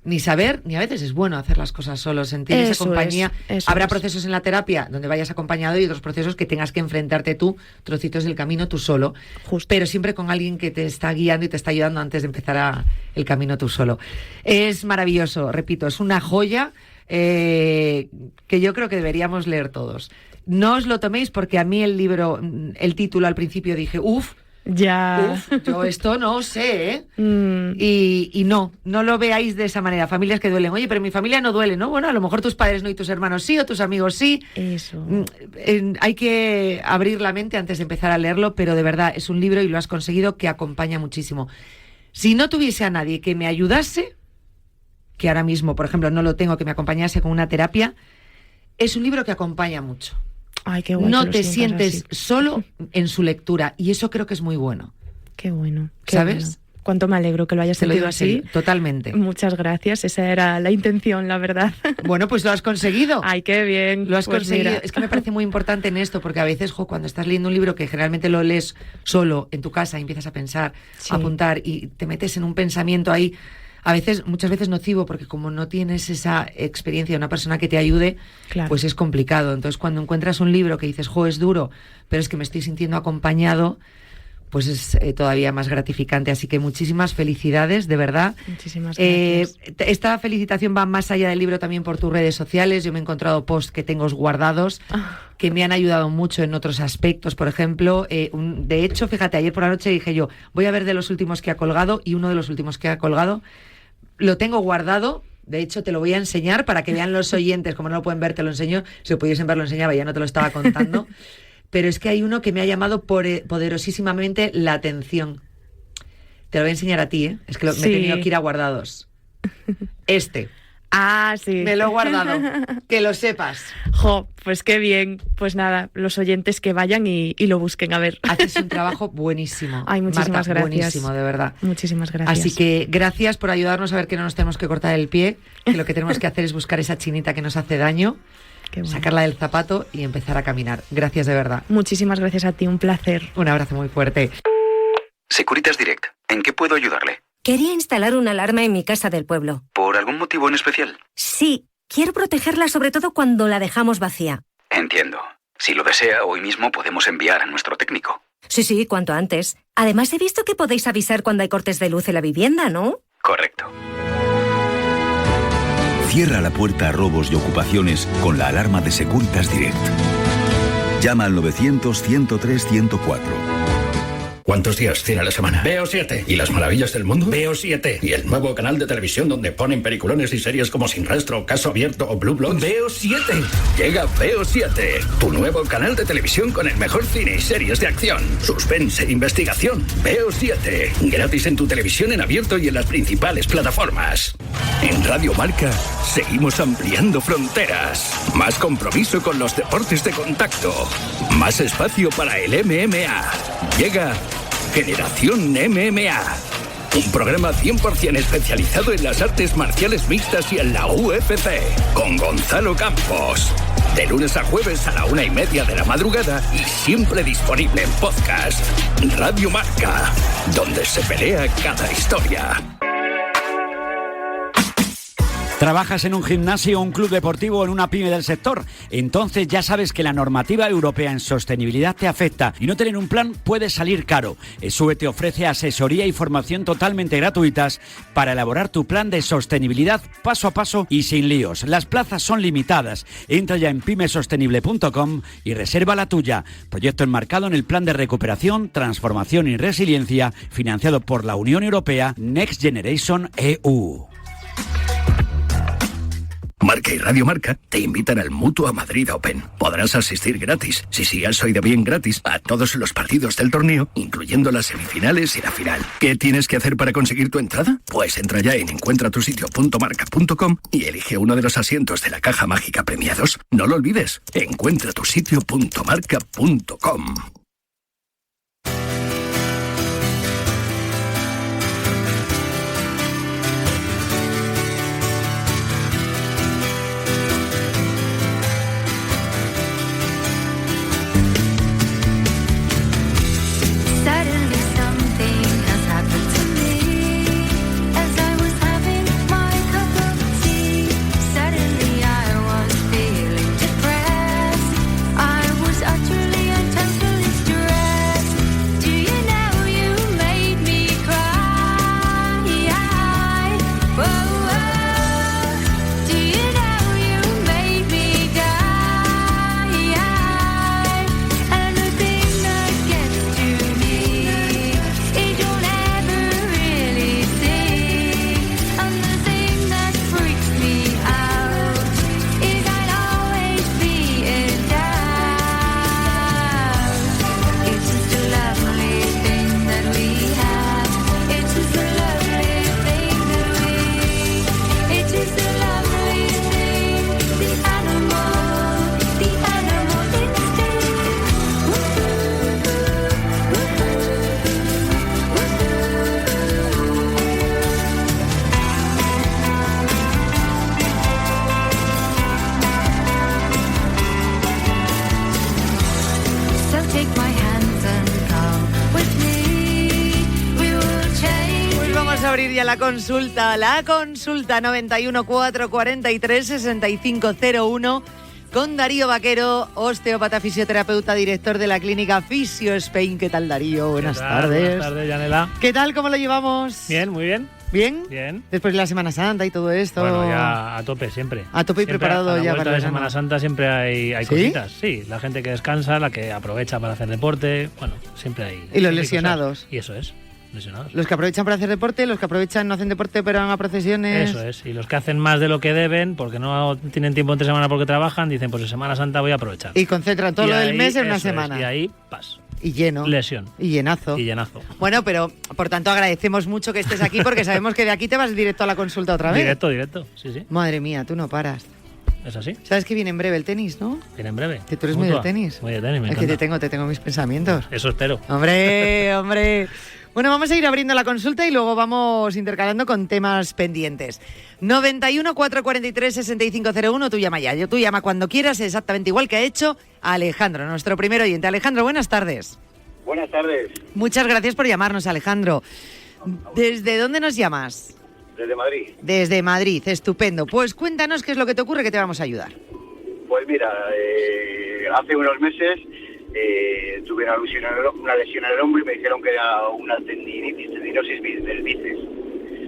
Ni saber, ni a veces es bueno hacer las cosas solos, sentir esa compañía. Habrá procesos en la terapia donde vayas acompañado y otros procesos que tengas que enfrentarte tú, trocitos del camino tú solo. Justo. Pero siempre con alguien que te está guiando y te está ayudando antes de empezar el camino tú solo. Es maravilloso, repito, es una joya que yo creo que deberíamos leer todos. No os lo toméis porque a mí el libro, el título al principio dije, ya. Yo esto no sé, ¿eh? Y no lo veáis de esa manera. Familias que duelen. Oye, pero mi familia no duele, ¿no? Bueno, a lo mejor tus padres no y tus hermanos sí, o tus amigos sí. Eso. Hay que abrir la mente antes de empezar a leerlo, pero de verdad es un libro y lo has conseguido que acompaña muchísimo. Si no tuviese a nadie que me ayudase, que ahora mismo, por ejemplo, no lo tengo, que me acompañase con una terapia, es un libro que acompaña mucho. Ay, qué bueno. No te sientes solo en su lectura y eso creo que es muy bueno. Qué bueno. ¿Sabes? Bueno. Cuánto me alegro que lo hayas sentido así. Totalmente. Muchas gracias, esa era la intención, la verdad. Bueno, pues lo has conseguido. Ay, qué bien. Lo has conseguido. Mira. Es que me parece muy importante en esto, porque a veces, cuando estás leyendo un libro que generalmente lo lees solo en tu casa y empiezas a pensar, a apuntar y te metes en un pensamiento ahí, muchas veces nocivo, porque como no tienes esa experiencia de una persona que te ayude, pues es complicado. Entonces, cuando encuentras un libro que dices, es duro, pero es que me estoy sintiendo acompañado, pues es todavía más gratificante. Así que muchísimas felicidades, de verdad. Muchísimas gracias. Esta felicitación va más allá del libro también por tus redes sociales. Yo me he encontrado posts que tengo guardados que me han ayudado mucho en otros aspectos. Por ejemplo, de hecho, fíjate, ayer por la noche dije yo, voy a ver de los últimos que ha colgado, y uno de los últimos que ha colgado lo tengo guardado. De hecho, te lo voy a enseñar para que vean los oyentes. Como no lo pueden ver, te lo enseño. Si lo pudiesen ver, lo enseñaba, ya no te lo estaba contando. Pero es que hay uno que me ha llamado poderosísimamente la atención. Te lo voy a enseñar a ti, ¿eh? Es que me he tenido que ir a guardados. Sí. Me lo he guardado. Que lo sepas. Pues qué bien. Pues nada, los oyentes que vayan y lo busquen, a ver. Haces un trabajo buenísimo. Ay, muchísimas gracias. Buenísimo, de verdad. Muchísimas gracias. Así que gracias por ayudarnos a ver que no nos tenemos que cortar el pie, que lo que tenemos que hacer es buscar esa chinita que nos hace daño, sacarla del zapato y empezar a caminar. Gracias de verdad. Muchísimas gracias a ti, un placer. Un abrazo muy fuerte. Securitas Direct, ¿en qué puedo ayudarle? Quería instalar una alarma en mi casa del pueblo. ¿Por algún motivo en especial? Sí, quiero protegerla sobre todo cuando la dejamos vacía. Entiendo. Si lo desea, hoy mismo podemos enviar a nuestro técnico. Sí, cuanto antes. Además, he visto que podéis avisar cuando hay cortes de luz en la vivienda, ¿no? Correcto. Cierra la puerta a robos y ocupaciones con la alarma de Securitas Direct. Llama al 900 103 104. ¿Cuántos días tiene la semana? Veo 7. ¿Y las maravillas del mundo? Veo 7. ¿Y el nuevo canal de televisión donde ponen peliculones y series como Sin Rastro, Caso Abierto o Blue Bloods? Veo 7. Llega Veo 7, tu nuevo canal de televisión con el mejor cine y series de acción, suspense e investigación. Veo 7, gratis en tu televisión en abierto y en las principales plataformas. En Radio Marca seguimos ampliando fronteras. Más compromiso con los deportes de contacto. Más espacio para el MMA. Llega Generación MMA. Un programa 100% especializado en las artes marciales mixtas y en la UFC. Con Gonzalo Campos. De lunes a jueves a la 1:30 de la madrugada y siempre disponible en podcast. Radio Marca, donde se pelea cada historia. ¿Trabajas en un gimnasio, un club deportivo o en una pyme del sector? Entonces ya sabes que la normativa europea en sostenibilidad te afecta y no tener un plan puede salir caro. ESUE te ofrece asesoría y formación totalmente gratuitas para elaborar tu plan de sostenibilidad paso a paso y sin líos. Las plazas son limitadas. Entra ya en pymesostenible.com y reserva la tuya. Proyecto enmarcado en el Plan de Recuperación, Transformación y Resiliencia financiado por la Unión Europea Next Generation EU. Marca y Radio Marca te invitan al Mutua Madrid Open. Podrás asistir gratis, si has oído bien gratis, a todos los partidos del torneo, incluyendo las semifinales y la final. ¿Qué tienes que hacer para conseguir tu entrada? Pues entra ya en encuentratusitio.marca.com y elige uno de los asientos de la caja mágica premiados. No lo olvides, encuentratusitio.marca.com. La consulta 91 443 6501 con Darío Vaquero, osteópata, fisioterapeuta, director de la clínica Fisio Spain. ¿Qué tal, Darío? Buenas tardes. Buenas tardes, Yanela. ¿Qué tal? ¿Cómo lo llevamos? Bien, muy bien. ¿Bien? Bien. Después de la Semana Santa y todo esto. Bueno, ya a tope siempre. A tope y siempre preparado ya para la Semana Santa siempre hay ¿Sí? cositas. Sí, la gente que descansa, la que aprovecha para hacer deporte. Bueno, siempre hay. Y los lesionados. Cosas. Y eso es. Lesionados. Los que aprovechan para hacer deporte, los que aprovechan no hacen deporte pero van a procesiones. Eso es, y los que hacen más de lo que deben porque no tienen tiempo entre semana porque trabajan, dicen pues en Semana Santa voy a aprovechar. Y concentran todo lo del mes en una semana. Y ahí, pas. Y lleno. Lesión. Y llenazo. Y llenazo. Bueno, pero por tanto agradecemos mucho que estés aquí porque sabemos que de aquí te vas directo a la consulta otra vez. Directo, sí, sí. Madre mía, tú no paras. ¿Es así? ¿Sabes que viene en breve el tenis, no? Viene en breve. Que tú eres muy de tenis. Muy de tenis, me encanta. Es que te tengo mis pensamientos. Eso espero. Hombre. Bueno, vamos a ir abriendo la consulta y luego vamos intercalando con temas pendientes. 91 443 6501, tú llama ya. Tú llama cuando quieras, exactamente igual que ha hecho Alejandro, nuestro primer oyente. Alejandro, buenas tardes. Buenas tardes. Muchas gracias por llamarnos, Alejandro. ¿Desde dónde nos llamas? Desde Madrid. Desde Madrid, estupendo. Pues cuéntanos qué es lo que te ocurre, que te vamos a ayudar. Pues mira, hace unos meses tuve una lesión en el hombro y me dijeron que era una tendinosis del bíceps.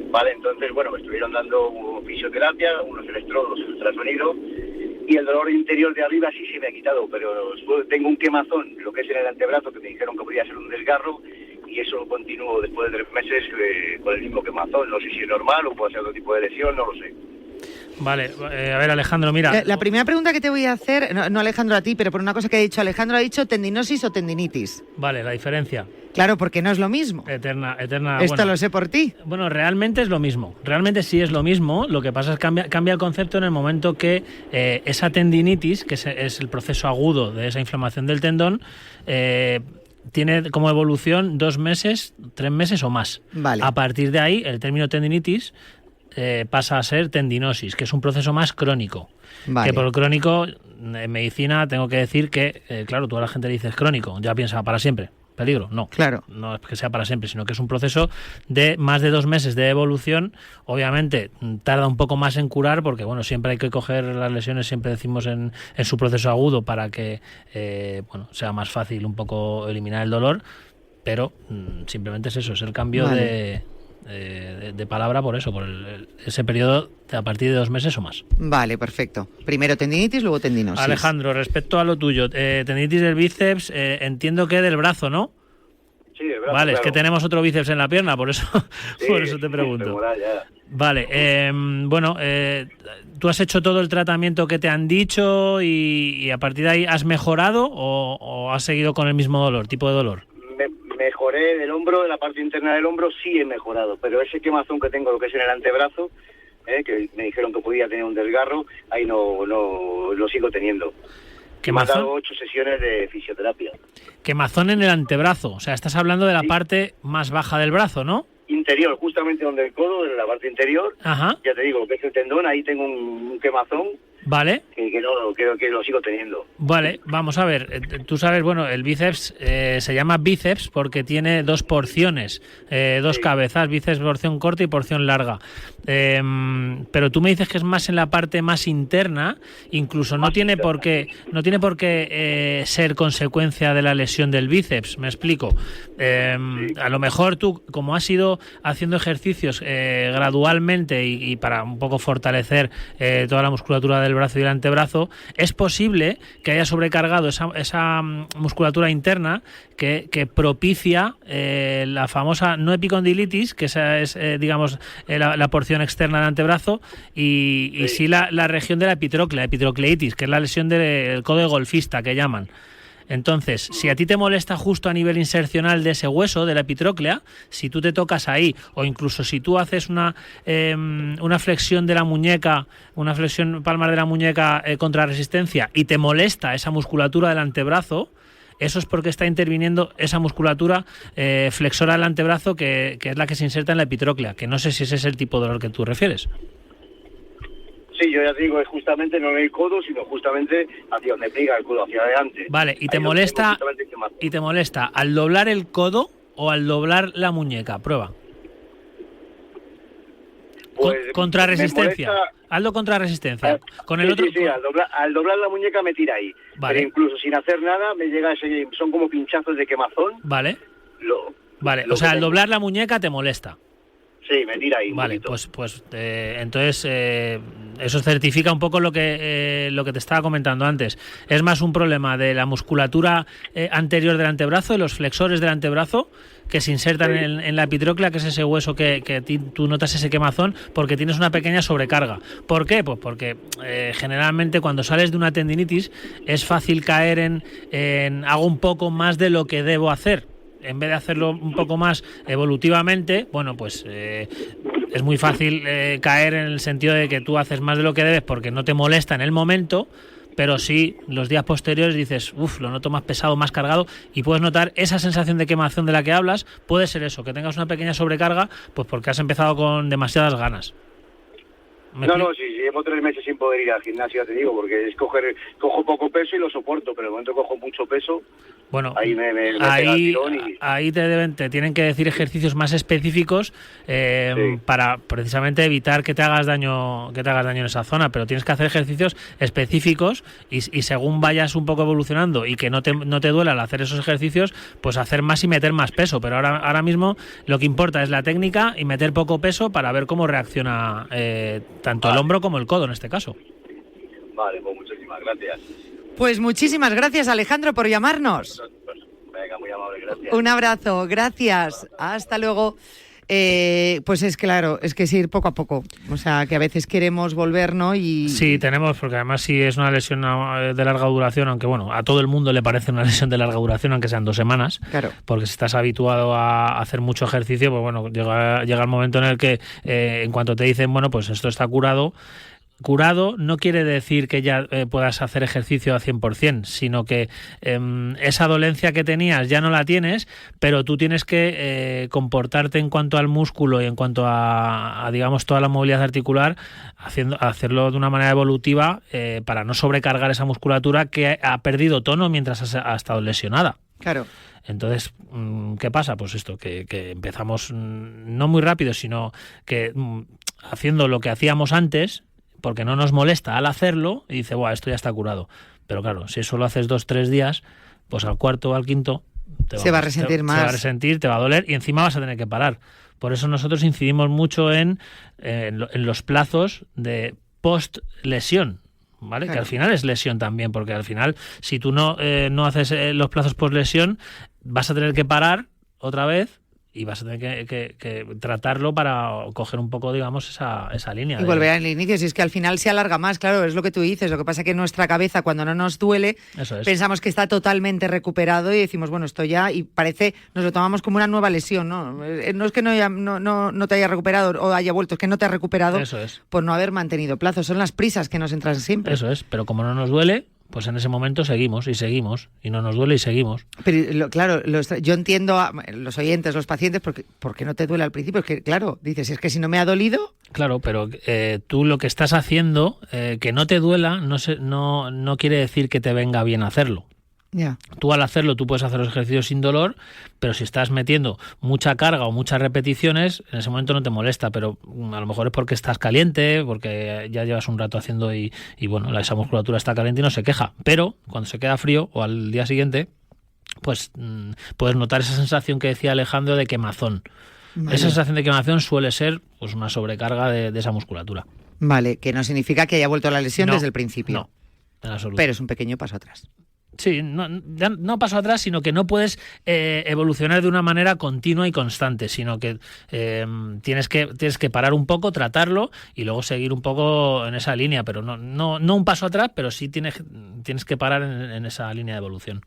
Vale, entonces, bueno, me estuvieron dando fisioterapia, unos electrodos, ultrasonido, y el dolor interior de arriba sí se me ha quitado, pero tengo un quemazón, lo que es en el antebrazo, que me dijeron que podía ser un desgarro, y y eso lo continúo después de 3 meses con el mismo quemazón. No sé si es normal o puede ser otro tipo de lesión, no lo sé. Vale, a ver, Alejandro, mira. La primera pregunta que te voy a hacer, no Alejandro a ti, pero por una cosa que ha dicho Alejandro, ha dicho tendinosis o tendinitis. Vale, la diferencia. Claro, porque no es lo mismo. Eterna. Esto bueno, lo sé por ti. Bueno, realmente es lo mismo. Realmente sí es lo mismo. Lo que pasa es que cambia el concepto en el momento que esa tendinitis, que es el proceso agudo de esa inflamación del tendón, tiene como evolución 2 meses, 3 meses o más. Vale. A partir de ahí, el término tendinitis pasa a ser tendinosis, que es un proceso más crónico. Vale. Que por crónico, en medicina, tengo que decir que, claro, tú a la gente le dices crónico, ya piensa para siempre. Peligro, no. Claro. No es que sea para siempre, sino que es un proceso de más de 2 meses de evolución. Obviamente tarda un poco más en curar porque, bueno, siempre hay que coger las lesiones, siempre decimos en su proceso agudo para que, bueno, sea más fácil un poco eliminar el dolor, pero simplemente es eso, es el cambio vale. de palabra por eso, por ese periodo a partir de 2 meses o más. Vale, perfecto. Primero tendinitis, luego tendinosis. Alejandro, respecto a lo tuyo, tendinitis del bíceps, entiendo que del brazo, ¿no? Sí, del brazo. Vale, claro. es que tenemos otro bíceps en la pierna, por eso, Sí, por eso te pregunto. femoral, ya. Vale, bueno, ¿tú has hecho todo el tratamiento que te han dicho y a partir de ahí has mejorado o has seguido con el mismo dolor, tipo de dolor? Mejoré del hombro, de la parte interna del hombro sí he mejorado, pero ese quemazón que tengo, lo que es en el antebrazo, que me dijeron que podía tener un desgarro, ahí no lo sigo teniendo. Me han dado 8 sesiones de fisioterapia. Quemazón en el antebrazo, o sea, estás hablando de la parte más baja del brazo, ¿no? Interior, justamente donde el codo, en la parte interior. Ajá. Ya te digo, que es el tendón, ahí tengo un quemazón. Vale. Que no, que lo sigo teniendo. Vale, vamos a ver. Tú sabes, bueno, el bíceps se llama bíceps porque tiene 2 porciones, 2 cabezas, bíceps porción corta y porción larga. Pero tú me dices que es más en la parte más interna, incluso no tiene por qué ser consecuencia de la lesión del bíceps. Me explico. A lo mejor tú, como has ido haciendo ejercicios gradualmente y para un poco fortalecer toda la musculatura del brazo y el antebrazo, es posible que haya sobrecargado esa musculatura interna que propicia la famosa no epicondilitis, que esa es, digamos, la porción externa del antebrazo, y sí la región de la epitrocleitis, que es la lesión del codo de golfista, que llaman. Entonces, si a ti te molesta justo a nivel insercional de ese hueso, de la epitróclea, si tú te tocas ahí, o incluso si tú haces una flexión de la muñeca, una flexión palmar de la muñeca contra resistencia, y te molesta esa musculatura del antebrazo, eso es porque está interviniendo esa musculatura flexora del antebrazo que es la que se inserta en la epitróclea, que no sé si ese es el tipo de dolor que tú refieres. Sí, yo ya te digo, es justamente no en el codo, sino justamente hacia donde pliega el codo, hacia adelante. Vale, ¿y te molesta al doblar el codo o al doblar la muñeca? Prueba. Pues contra resistencia. Hazlo contra resistencia. Con el otro. Sí, al doblar la muñeca me tira ahí. Vale. Pero incluso sin hacer nada me llega son como pinchazos de quemazón. Vale. Vale, o sea, al doblar la muñeca te molesta. Sí, me tira ahí. Vale, pues entonces eso certifica un poco lo que te estaba comentando antes. Es más un problema de la musculatura anterior del antebrazo, de los flexores del antebrazo, que se insertan en la epitróclea, que es ese hueso que tú notas ese quemazón, porque tienes una pequeña sobrecarga. ¿Por qué? Pues porque generalmente cuando sales de una tendinitis es fácil caer en hago un poco más de lo que debo hacer. En vez de hacerlo un poco más evolutivamente, bueno, pues es muy fácil caer en el sentido de que tú haces más de lo que debes porque no te molesta en el momento, pero sí los días posteriores dices, lo noto más pesado, más cargado, y puedes notar esa sensación de quemazón de la que hablas. Puede ser eso, que tengas una pequeña sobrecarga, pues porque has empezado con demasiadas ganas. No, sí, llevo 3 meses sin poder ir al gimnasio, te digo, porque es cojo poco peso y lo soporto, pero en el momento que cojo mucho peso, bueno, ahí me pega el tirón y... Ahí te tienen que decir ejercicios más específicos para precisamente evitar que te hagas daño en esa zona, pero tienes que hacer ejercicios específicos y según vayas un poco evolucionando y que no te duela al hacer esos ejercicios, pues hacer más y meter más peso, pero ahora mismo lo que importa es la técnica y meter poco peso para ver cómo reacciona tanto el hombro como el codo en este caso. Vale, pues muchísimas gracias. Pues muchísimas gracias, Alejandro, por llamarnos. Venga, muy amable. gracias. Un abrazo, gracias. Hasta luego. Pues es claro, es que es ir poco a poco. O sea, que a veces queremos volver, ¿no? Y sí, tenemos, porque además si es una lesión de larga duración, aunque bueno, a todo el mundo le parece una lesión de larga duración, aunque sean 2 semanas, claro. Porque si estás habituado a hacer mucho ejercicio, pues bueno, llega el momento en el que en cuanto te dicen, bueno, pues esto está curado. Curado no quiere decir que ya puedas hacer ejercicio al 100%, sino que esa dolencia que tenías ya no la tienes, pero tú tienes que comportarte en cuanto al músculo y en cuanto a digamos, toda la movilidad articular, hacerlo de una manera evolutiva para no sobrecargar esa musculatura que ha perdido tono mientras ha estado lesionada. Claro. Entonces, ¿qué pasa? Pues esto, que empezamos no muy rápido, sino que haciendo lo que hacíamos antes, porque no nos molesta al hacerlo, y dice, buah, esto ya está curado. Pero claro, si eso lo haces 2-3 días, pues al cuarto o al quinto se va a resentir más. Se va a resentir, te va a doler y encima vas a tener que parar. Por eso nosotros incidimos mucho en los plazos de post-lesión, ¿vale? Claro. Que al final es lesión también, porque al final, si tú no haces los plazos post-lesión, vas a tener que parar otra vez y vas a tener que tratarlo para coger un poco, digamos, esa línea. Y volver al inicio, si es que al final se alarga más, claro, es lo que tú dices. Lo que pasa es que en nuestra cabeza, cuando no nos duele, pensamos que está totalmente recuperado y decimos, bueno, esto ya, y parece, nos lo tomamos como una nueva lesión, ¿no? No es que no te haya recuperado o haya vuelto, es que no te has recuperado por no haber mantenido plazos. Son las prisas que nos entran siempre. Eso es, pero como no nos duele, pues en ese momento seguimos, y no nos duele y seguimos. Pero claro, yo entiendo a los oyentes, los pacientes, porque no te duele al principio. Es que, claro, dices, es que si no me ha dolido... Claro, pero tú lo que estás haciendo, que no te duela, no quiere decir que te venga bien hacerlo. Yeah. Tú al hacerlo, tú puedes hacer los ejercicios sin dolor, pero si estás metiendo mucha carga o muchas repeticiones, en ese momento no te molesta, pero a lo mejor es porque estás caliente, porque ya llevas un rato haciendo y bueno, esa musculatura está caliente y no se queja. Pero cuando se queda frío o al día siguiente, pues puedes notar esa sensación que decía Alejandro de quemazón. Vale. Esa sensación de quemazón suele ser pues una sobrecarga de esa musculatura. Vale, que no significa que haya vuelto la lesión desde el principio. No, en absoluto. Pero es un pequeño paso atrás. Sí, no paso atrás, sino que no puedes evolucionar de una manera continua y constante, sino que tienes que parar un poco, tratarlo y luego seguir un poco en esa línea, pero no un paso atrás, pero sí tienes que parar en esa línea de evolución.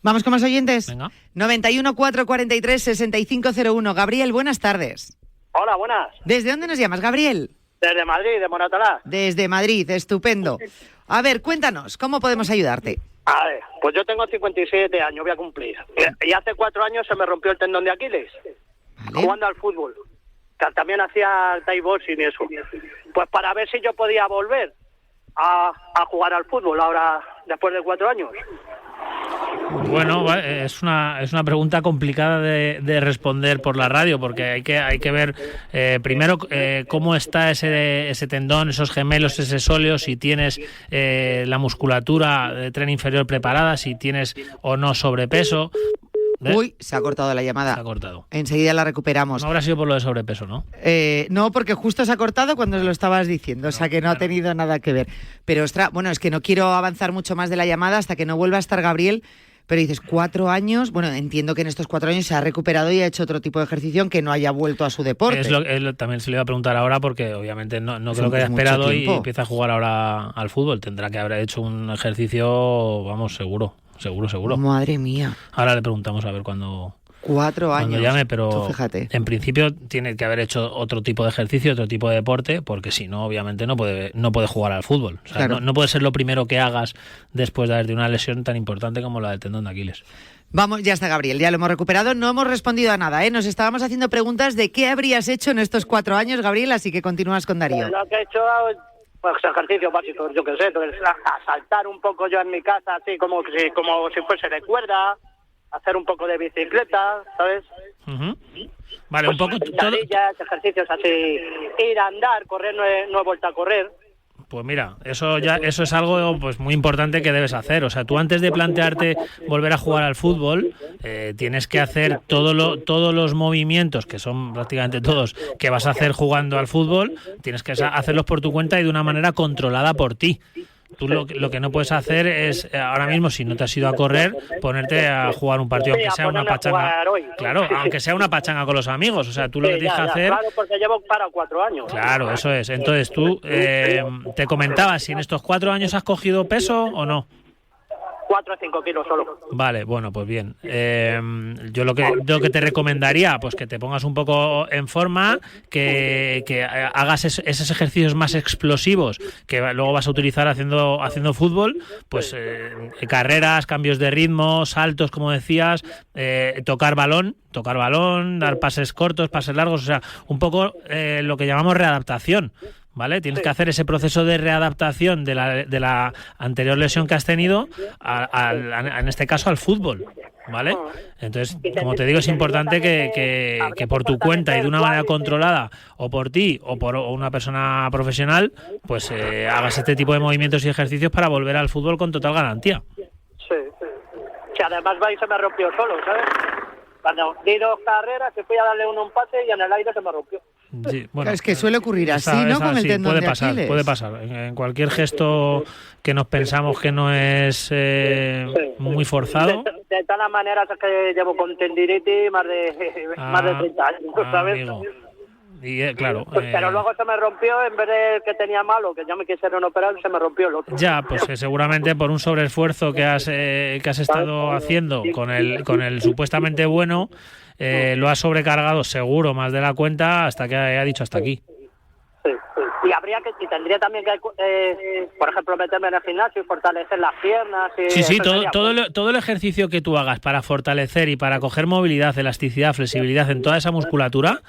Vamos con más oyentes. Venga. 91 443 6501. Gabriel, buenas tardes. Hola, buenas. ¿Desde dónde nos llamas, Gabriel? Desde Madrid, de Moratalá. Desde Madrid, estupendo. A ver, cuéntanos, ¿cómo podemos ayudarte? A ver, pues yo tengo 57 años, voy a cumplir. Y hace 4 años se me rompió el tendón de Aquiles, jugando al fútbol. También hacía Thai boxing y eso. Pues para ver si yo podía volver a jugar al fútbol ahora, después de 4 años. Bueno, es una pregunta complicada de responder por la radio, porque hay que ver primero cómo está ese tendón, esos gemelos, ese sóleo, si tienes la musculatura de tren inferior preparada, si tienes o no sobrepeso. Uy, se ha cortado la llamada. Se ha cortado. Enseguida la recuperamos. No habrá sido por lo de sobrepeso, ¿no? No, porque justo se ha cortado cuando lo estabas diciendo, o sea que no ha tenido nada que ver. Pero, ostras, bueno, es que no quiero avanzar mucho más de la llamada hasta que no vuelva a estar Gabriel. Pero dices, 4 años, bueno, entiendo que en estos 4 años se ha recuperado y ha hecho otro tipo de ejercicio, aunque no haya vuelto a su deporte. También se le iba a preguntar ahora, porque obviamente no creo que haya esperado y empieza a jugar ahora al fútbol. Tendrá que haber hecho un ejercicio, vamos, seguro. Madre mía. Ahora le preguntamos a ver cuándo... 4 años. Cuando llame, pero tú fíjate. En principio tiene que haber hecho otro tipo de ejercicio, otro tipo de deporte, porque si no, obviamente no puede jugar al fútbol. O sea, claro. no puede ser lo primero que hagas después de haber tenido una lesión tan importante como la del tendón de Aquiles. Vamos, ya está Gabriel, ya lo hemos recuperado. No hemos respondido a nada, ¿eh? Nos estábamos haciendo preguntas de qué habrías hecho en estos 4 años, Gabriel, así que continúas con Darío. Lo que he hecho... Pues ejercicios básicos, yo qué sé, a saltar un poco yo en mi casa, así como si fuese de cuerda, hacer un poco de bicicleta, ¿sabes? Uh-huh. Vale, pues un poco... ejercicios así, ir a andar, correr, no he vuelto a correr. Pues mira, eso es algo pues muy importante que debes hacer. O sea, tú antes de plantearte volver a jugar al fútbol, tienes que hacer todos los movimientos, que son prácticamente todos, que vas a hacer jugando al fútbol, tienes que hacerlos por tu cuenta y de una manera controlada por ti. Tú lo que no puedes hacer es, ahora mismo, si no te has ido a correr, ponerte a jugar un partido, aunque sea una pachanga. Claro, aunque sea una pachanga con los amigos. O sea, tú lo que tienes que hacer... Claro, porque llevo parado 4 años. Claro, eso es. Entonces tú te comentabas si en estos 4 años has cogido peso o no. 4 o 5 kilos solo. Vale, bueno, pues bien. Yo lo que te recomendaría, pues que te pongas un poco en forma, que hagas esos ejercicios más explosivos que luego vas a utilizar haciendo fútbol, pues carreras, cambios de ritmo, saltos, como decías, tocar balón, dar pases cortos, pases largos, o sea, un poco lo que llamamos readaptación. ¿Vale? Tienes que hacer ese proceso de readaptación de la anterior lesión que has tenido, en este caso al fútbol, ¿vale? Entonces, como te digo, es importante que por tu cuenta y de una manera controlada, o por ti o por una persona profesional, pues hagas este tipo de movimientos y ejercicios para volver al fútbol con total garantía. Sí. Que además va y se me rompió solo, ¿sabes? Cuando di 2 carreras, que fui a darle un pase y en el aire se me rompió. Sí, bueno, es que suele ocurrir así, ¿no? Con el tendón de Aquiles. Puede pasar. En cualquier gesto que nos pensamos que no es muy forzado. De todas las maneras es que llevo con tendinitis más de 30 años, ¿sabes? Amigo. Y claro. Pero luego se me rompió, en vez de que tenía malo, que ya me quisieron operar, se me rompió el otro. Ya, pues seguramente por un sobreesfuerzo que has estado haciendo con el supuestamente bueno, lo has sobrecargado seguro más de la cuenta hasta que ha dicho hasta aquí. Sí. Y tendría también que, por ejemplo, meterme en el gimnasio y fortalecer las piernas. Sí, todo el ejercicio que tú hagas para fortalecer y para coger movilidad, elasticidad, flexibilidad en toda esa musculatura,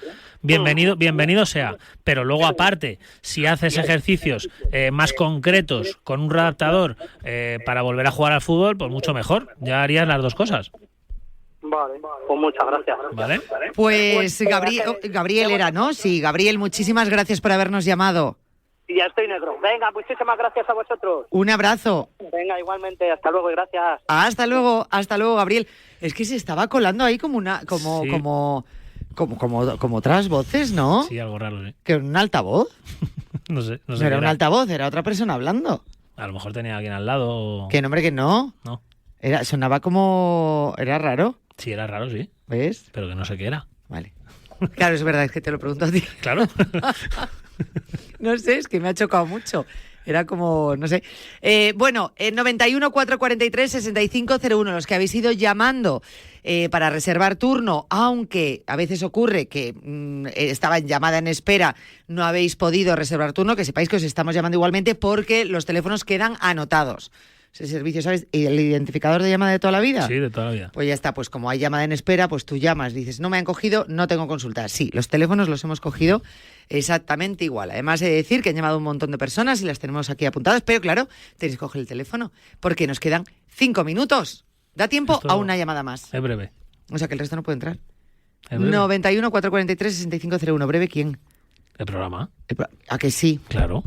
bienvenido sea. Pero luego, aparte, si haces ejercicios más concretos con un readaptador para volver a jugar al fútbol, pues mucho mejor. Ya harías las dos cosas. Vale, pues muchas gracias. Vale. Pues Gabriel era, ¿no? Sí, Gabriel, muchísimas gracias por habernos llamado. Y ya estoy negro. Venga, muchísimas gracias a vosotros. Un abrazo. Venga, igualmente. Hasta luego y gracias. Hasta luego, Gabriel. Es que se estaba colando ahí como otras voces, ¿no? Sí, algo raro, sí. ¿Que un altavoz? No sé. No era un altavoz, era otra persona hablando. A lo mejor tenía alguien al lado. O... Que nombre que no. No. Sonaba como... ¿Era raro? Sí, era raro, sí. ¿Ves? Pero que no sé qué era. Vale. Claro, es verdad, es que te lo pregunto a ti. Claro. No sé, es que me ha chocado mucho. Era como, no sé. Bueno, 91 443 6501, los que habéis ido llamando para reservar turno, aunque a veces ocurre que estaba en llamada en espera, no habéis podido reservar turno, que sepáis que os estamos llamando igualmente porque los teléfonos quedan anotados. Ese servicio, ¿sabes? ¿Y el identificador de llamada de toda la vida? Sí, de toda la vida. Pues ya está, pues como hay llamada en espera, pues tú llamas, dices, no me han cogido, no tengo consulta. Sí, los teléfonos los hemos cogido exactamente igual. Además he de decir que han llamado un montón de personas y las tenemos aquí apuntadas, pero claro, tenéis que coger el teléfono, porque nos quedan 5 minutos. Da tiempo a una llamada más. Es breve. O sea que el resto no puede entrar. 91 443 6501. ¿Breve quién? El programa. ¿A que sí? Claro.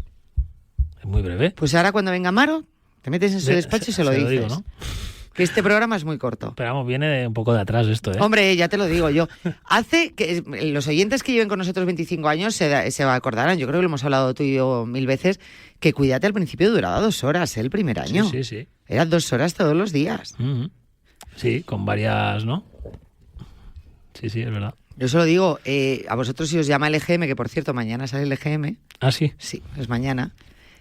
Es muy breve. Pues ahora cuando venga Amaro... Te metes en su despacho y se lo dices. Digo, ¿no? Que este programa es muy corto. Pero vamos, viene un poco de atrás esto, ¿eh? Hombre, ya te lo digo yo. Hace que los oyentes que lleven con nosotros 25 años se acordarán, yo creo que lo hemos hablado tú y yo 1000 veces, que Cuídate al principio duraba 2 horas, el primer año. Sí. Eran 2 horas todos los días. Sí, con varias, ¿no? Sí, es verdad. Yo solo digo, a vosotros si os llama el EGM, que por cierto mañana sale el EGM. ¿Ah, sí? Sí, es mañana.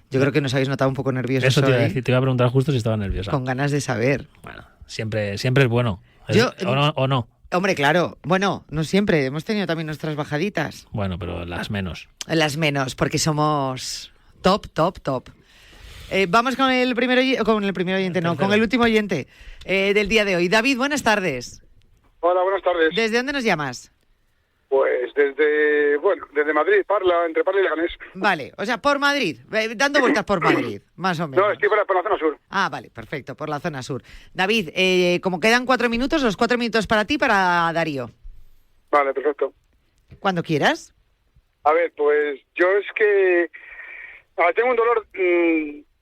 Yo creo que nos habéis notado un poco nerviosos. Eso te iba a decir, te iba a preguntar justo si estaba nerviosa. Con ganas de saber. Bueno, siempre es bueno. ¿O no? Hombre, claro. Bueno, no siempre. Hemos tenido también nuestras bajaditas. Bueno, pero las menos. Las menos, porque somos top. Vamos con el primer oyente, con el último oyente del día de hoy. David, buenas tardes. Hola, buenas tardes. ¿Desde dónde nos llamas? Pues desde Madrid, entre Parla y Leganés. Vale, o sea, por Madrid, dando vueltas por Madrid, más o menos. No, estoy por la zona sur. Ah, vale, perfecto, por la zona sur. David, como quedan 4 minutos, los 4 minutos para ti, para Darío. Vale, perfecto. Cuando quieras. A ver, pues yo es que tengo un dolor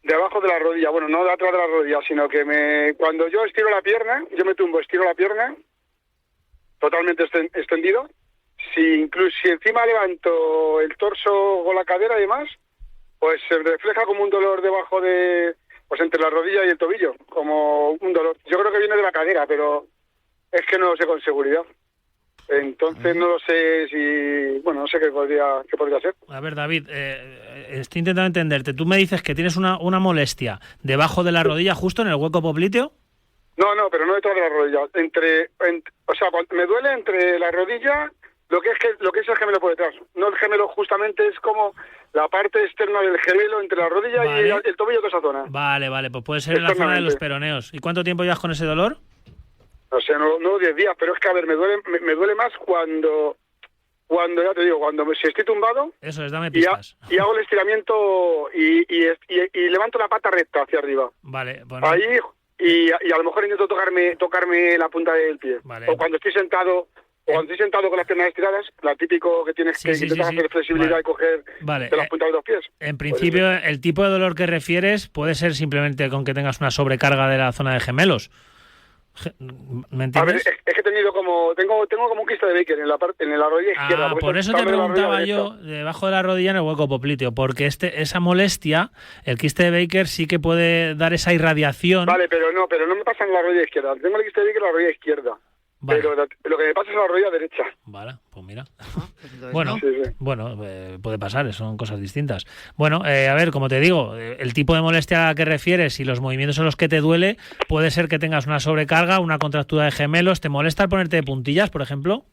debajo de la rodilla, bueno, no de atrás de la rodilla, sino que cuando yo estiro la pierna, yo me tumbo, estiro la pierna, totalmente extendido. Si encima levanto el torso o la cadera y demás, pues se refleja como un dolor debajo de pues entre la rodilla y el tobillo, como un dolor. Yo creo que viene de la cadera, pero es que no lo sé con seguridad. Entonces no lo sé si... Bueno, no sé qué podría ser. A ver, David, estoy intentando entenderte. Tú me dices que tienes una molestia debajo de la rodilla, justo en el hueco popliteo. No, pero no detrás de la rodilla. O sea, me duele entre la rodilla, lo que es el gemelo por detrás. No el gemelo, justamente es como la parte externa del gemelo entre la rodilla y el tobillo, de esa zona. Vale, pues puede ser en la zona de los peroneos. ¿Y cuánto tiempo llevas con ese dolor? O sea, no 10 días, pero es que, a ver, me duele más cuando ya te digo, si estoy tumbado... Eso es, dame pistas. Y hago el estiramiento y levanto la pata recta hacia arriba. Vale, bueno. Ahí, y a lo mejor intento tocarme la punta del pie. Vale. O cuando estoy sentado con las piernas estiradas, la típico que tienes que intentar hacer flexibilidad y coger de las puntas de los pies. En principio, el tipo de dolor que refieres puede ser simplemente con que tengas una sobrecarga de la zona de gemelos. ¿Me entiendes? A ver, es que tengo como un quiste de Baker en la rodilla izquierda. Por eso te preguntaba yo, debajo de la rodilla en el hueco popliteo, porque esa molestia, el quiste de Baker sí que puede dar esa irradiación. Vale, pero no me pasa en la rodilla izquierda. Tengo el quiste de Baker en la rodilla izquierda. Vale. Pero lo que me pasa es en la rodilla derecha. Vale, pues mira. Bueno, puede pasar, son cosas distintas. Bueno, a ver, como te digo, el tipo de molestia a la que refieres y los movimientos en los que te duele, puede ser que tengas una sobrecarga, una contractura de gemelos. ¿Te molesta el ponerte de puntillas, por ejemplo?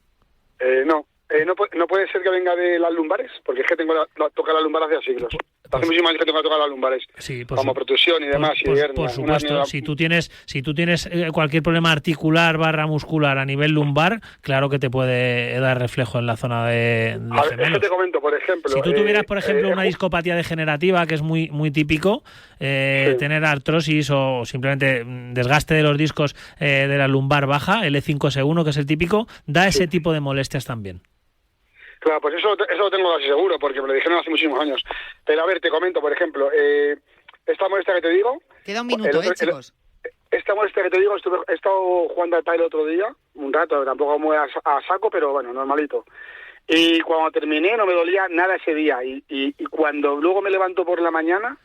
No puede ser que venga de las lumbares, porque es que tengo tocar la lumbar hace siglos. Hace muchísimos años que tengo que tocar las lumbares, como protrusión y demás. Por supuesto, si tú tienes cualquier problema articular / muscular a nivel lumbar, claro que te puede dar reflejo en la zona de gemelos. Eso te comento, por ejemplo. Si tú tuvieras, por ejemplo, una discopatía degenerativa, que es muy, muy típico, tener artrosis o simplemente desgaste de los discos de la lumbar baja, L5S1, que es el típico, da ese tipo de molestias también. Claro, pues eso lo tengo casi seguro, porque me lo dijeron hace muchísimos años. Pero a ver, te comento, por ejemplo, esta molestia que te digo... Queda un minuto, chicos. Esta molestia que te digo, he estado jugando al pádel otro día, un rato, tampoco muy a saco, pero bueno, normalito. Y cuando terminé no me dolía nada ese día. Y cuando luego me levanto por la mañana,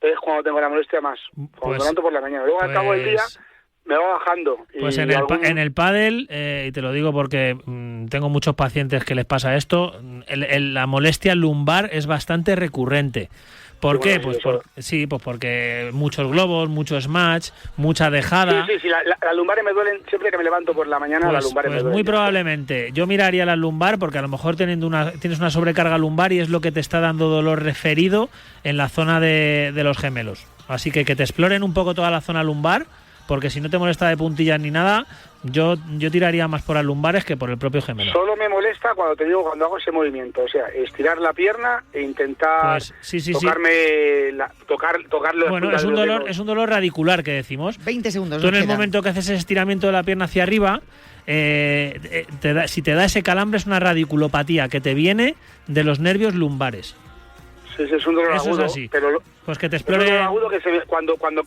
es cuando tengo la molestia más. Cuando me levanto por la mañana. Luego al cabo del día... me va bajando. Pues en el pádel, y te lo digo porque tengo muchos pacientes que les pasa esto, la molestia lumbar es bastante recurrente. ¿Por qué? Pues porque muchos globos, mucho smash, mucha dejada. Sí, las lumbares me duelen siempre que me levanto por la mañana. Las lumbares me duelen. Muy probablemente. Yo miraría la lumbar porque a lo mejor tienes una sobrecarga lumbar y es lo que te está dando dolor referido en la zona de los gemelos. Así que te exploren un poco toda la zona lumbar, porque si no te molesta de puntillas ni nada, yo tiraría más por las lumbares que por el propio gemelo. Solo me molesta cuando hago ese movimiento, o sea, estirar la pierna e intentar tocarlo. Bueno, es un dolor radicular que decimos. 20 segundos. Tú en el momento que haces ese estiramiento de la pierna hacia arriba, si te da ese calambre es una radiculopatía que te viene de los nervios lumbares. Sí, es un dolor agudo. Eso es así. Pero pues que te explore... Es un dolor agudo que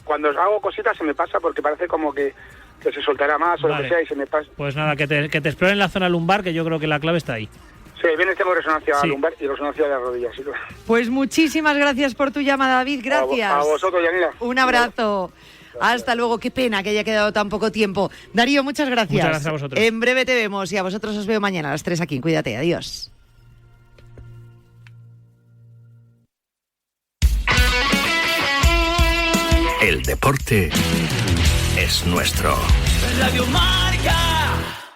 cuando hago cositas se me pasa porque parece como que se soltará más o lo que sea y se me pasa. Pues nada, que te exploren la zona lumbar, que yo creo que la clave está ahí. Sí, bien, tengo resonancia lumbar y resonancia de la rodilla. Sí. Pues muchísimas gracias por tu llamada, David. Gracias. A vosotros, Yanira. Un abrazo. Hasta luego. Qué pena que haya quedado tan poco tiempo. Darío, muchas gracias. Muchas gracias a vosotros. En breve te vemos y a vosotros os veo mañana a las 3 aquí. Cuídate. Adiós. El deporte es nuestro. Radio Marca.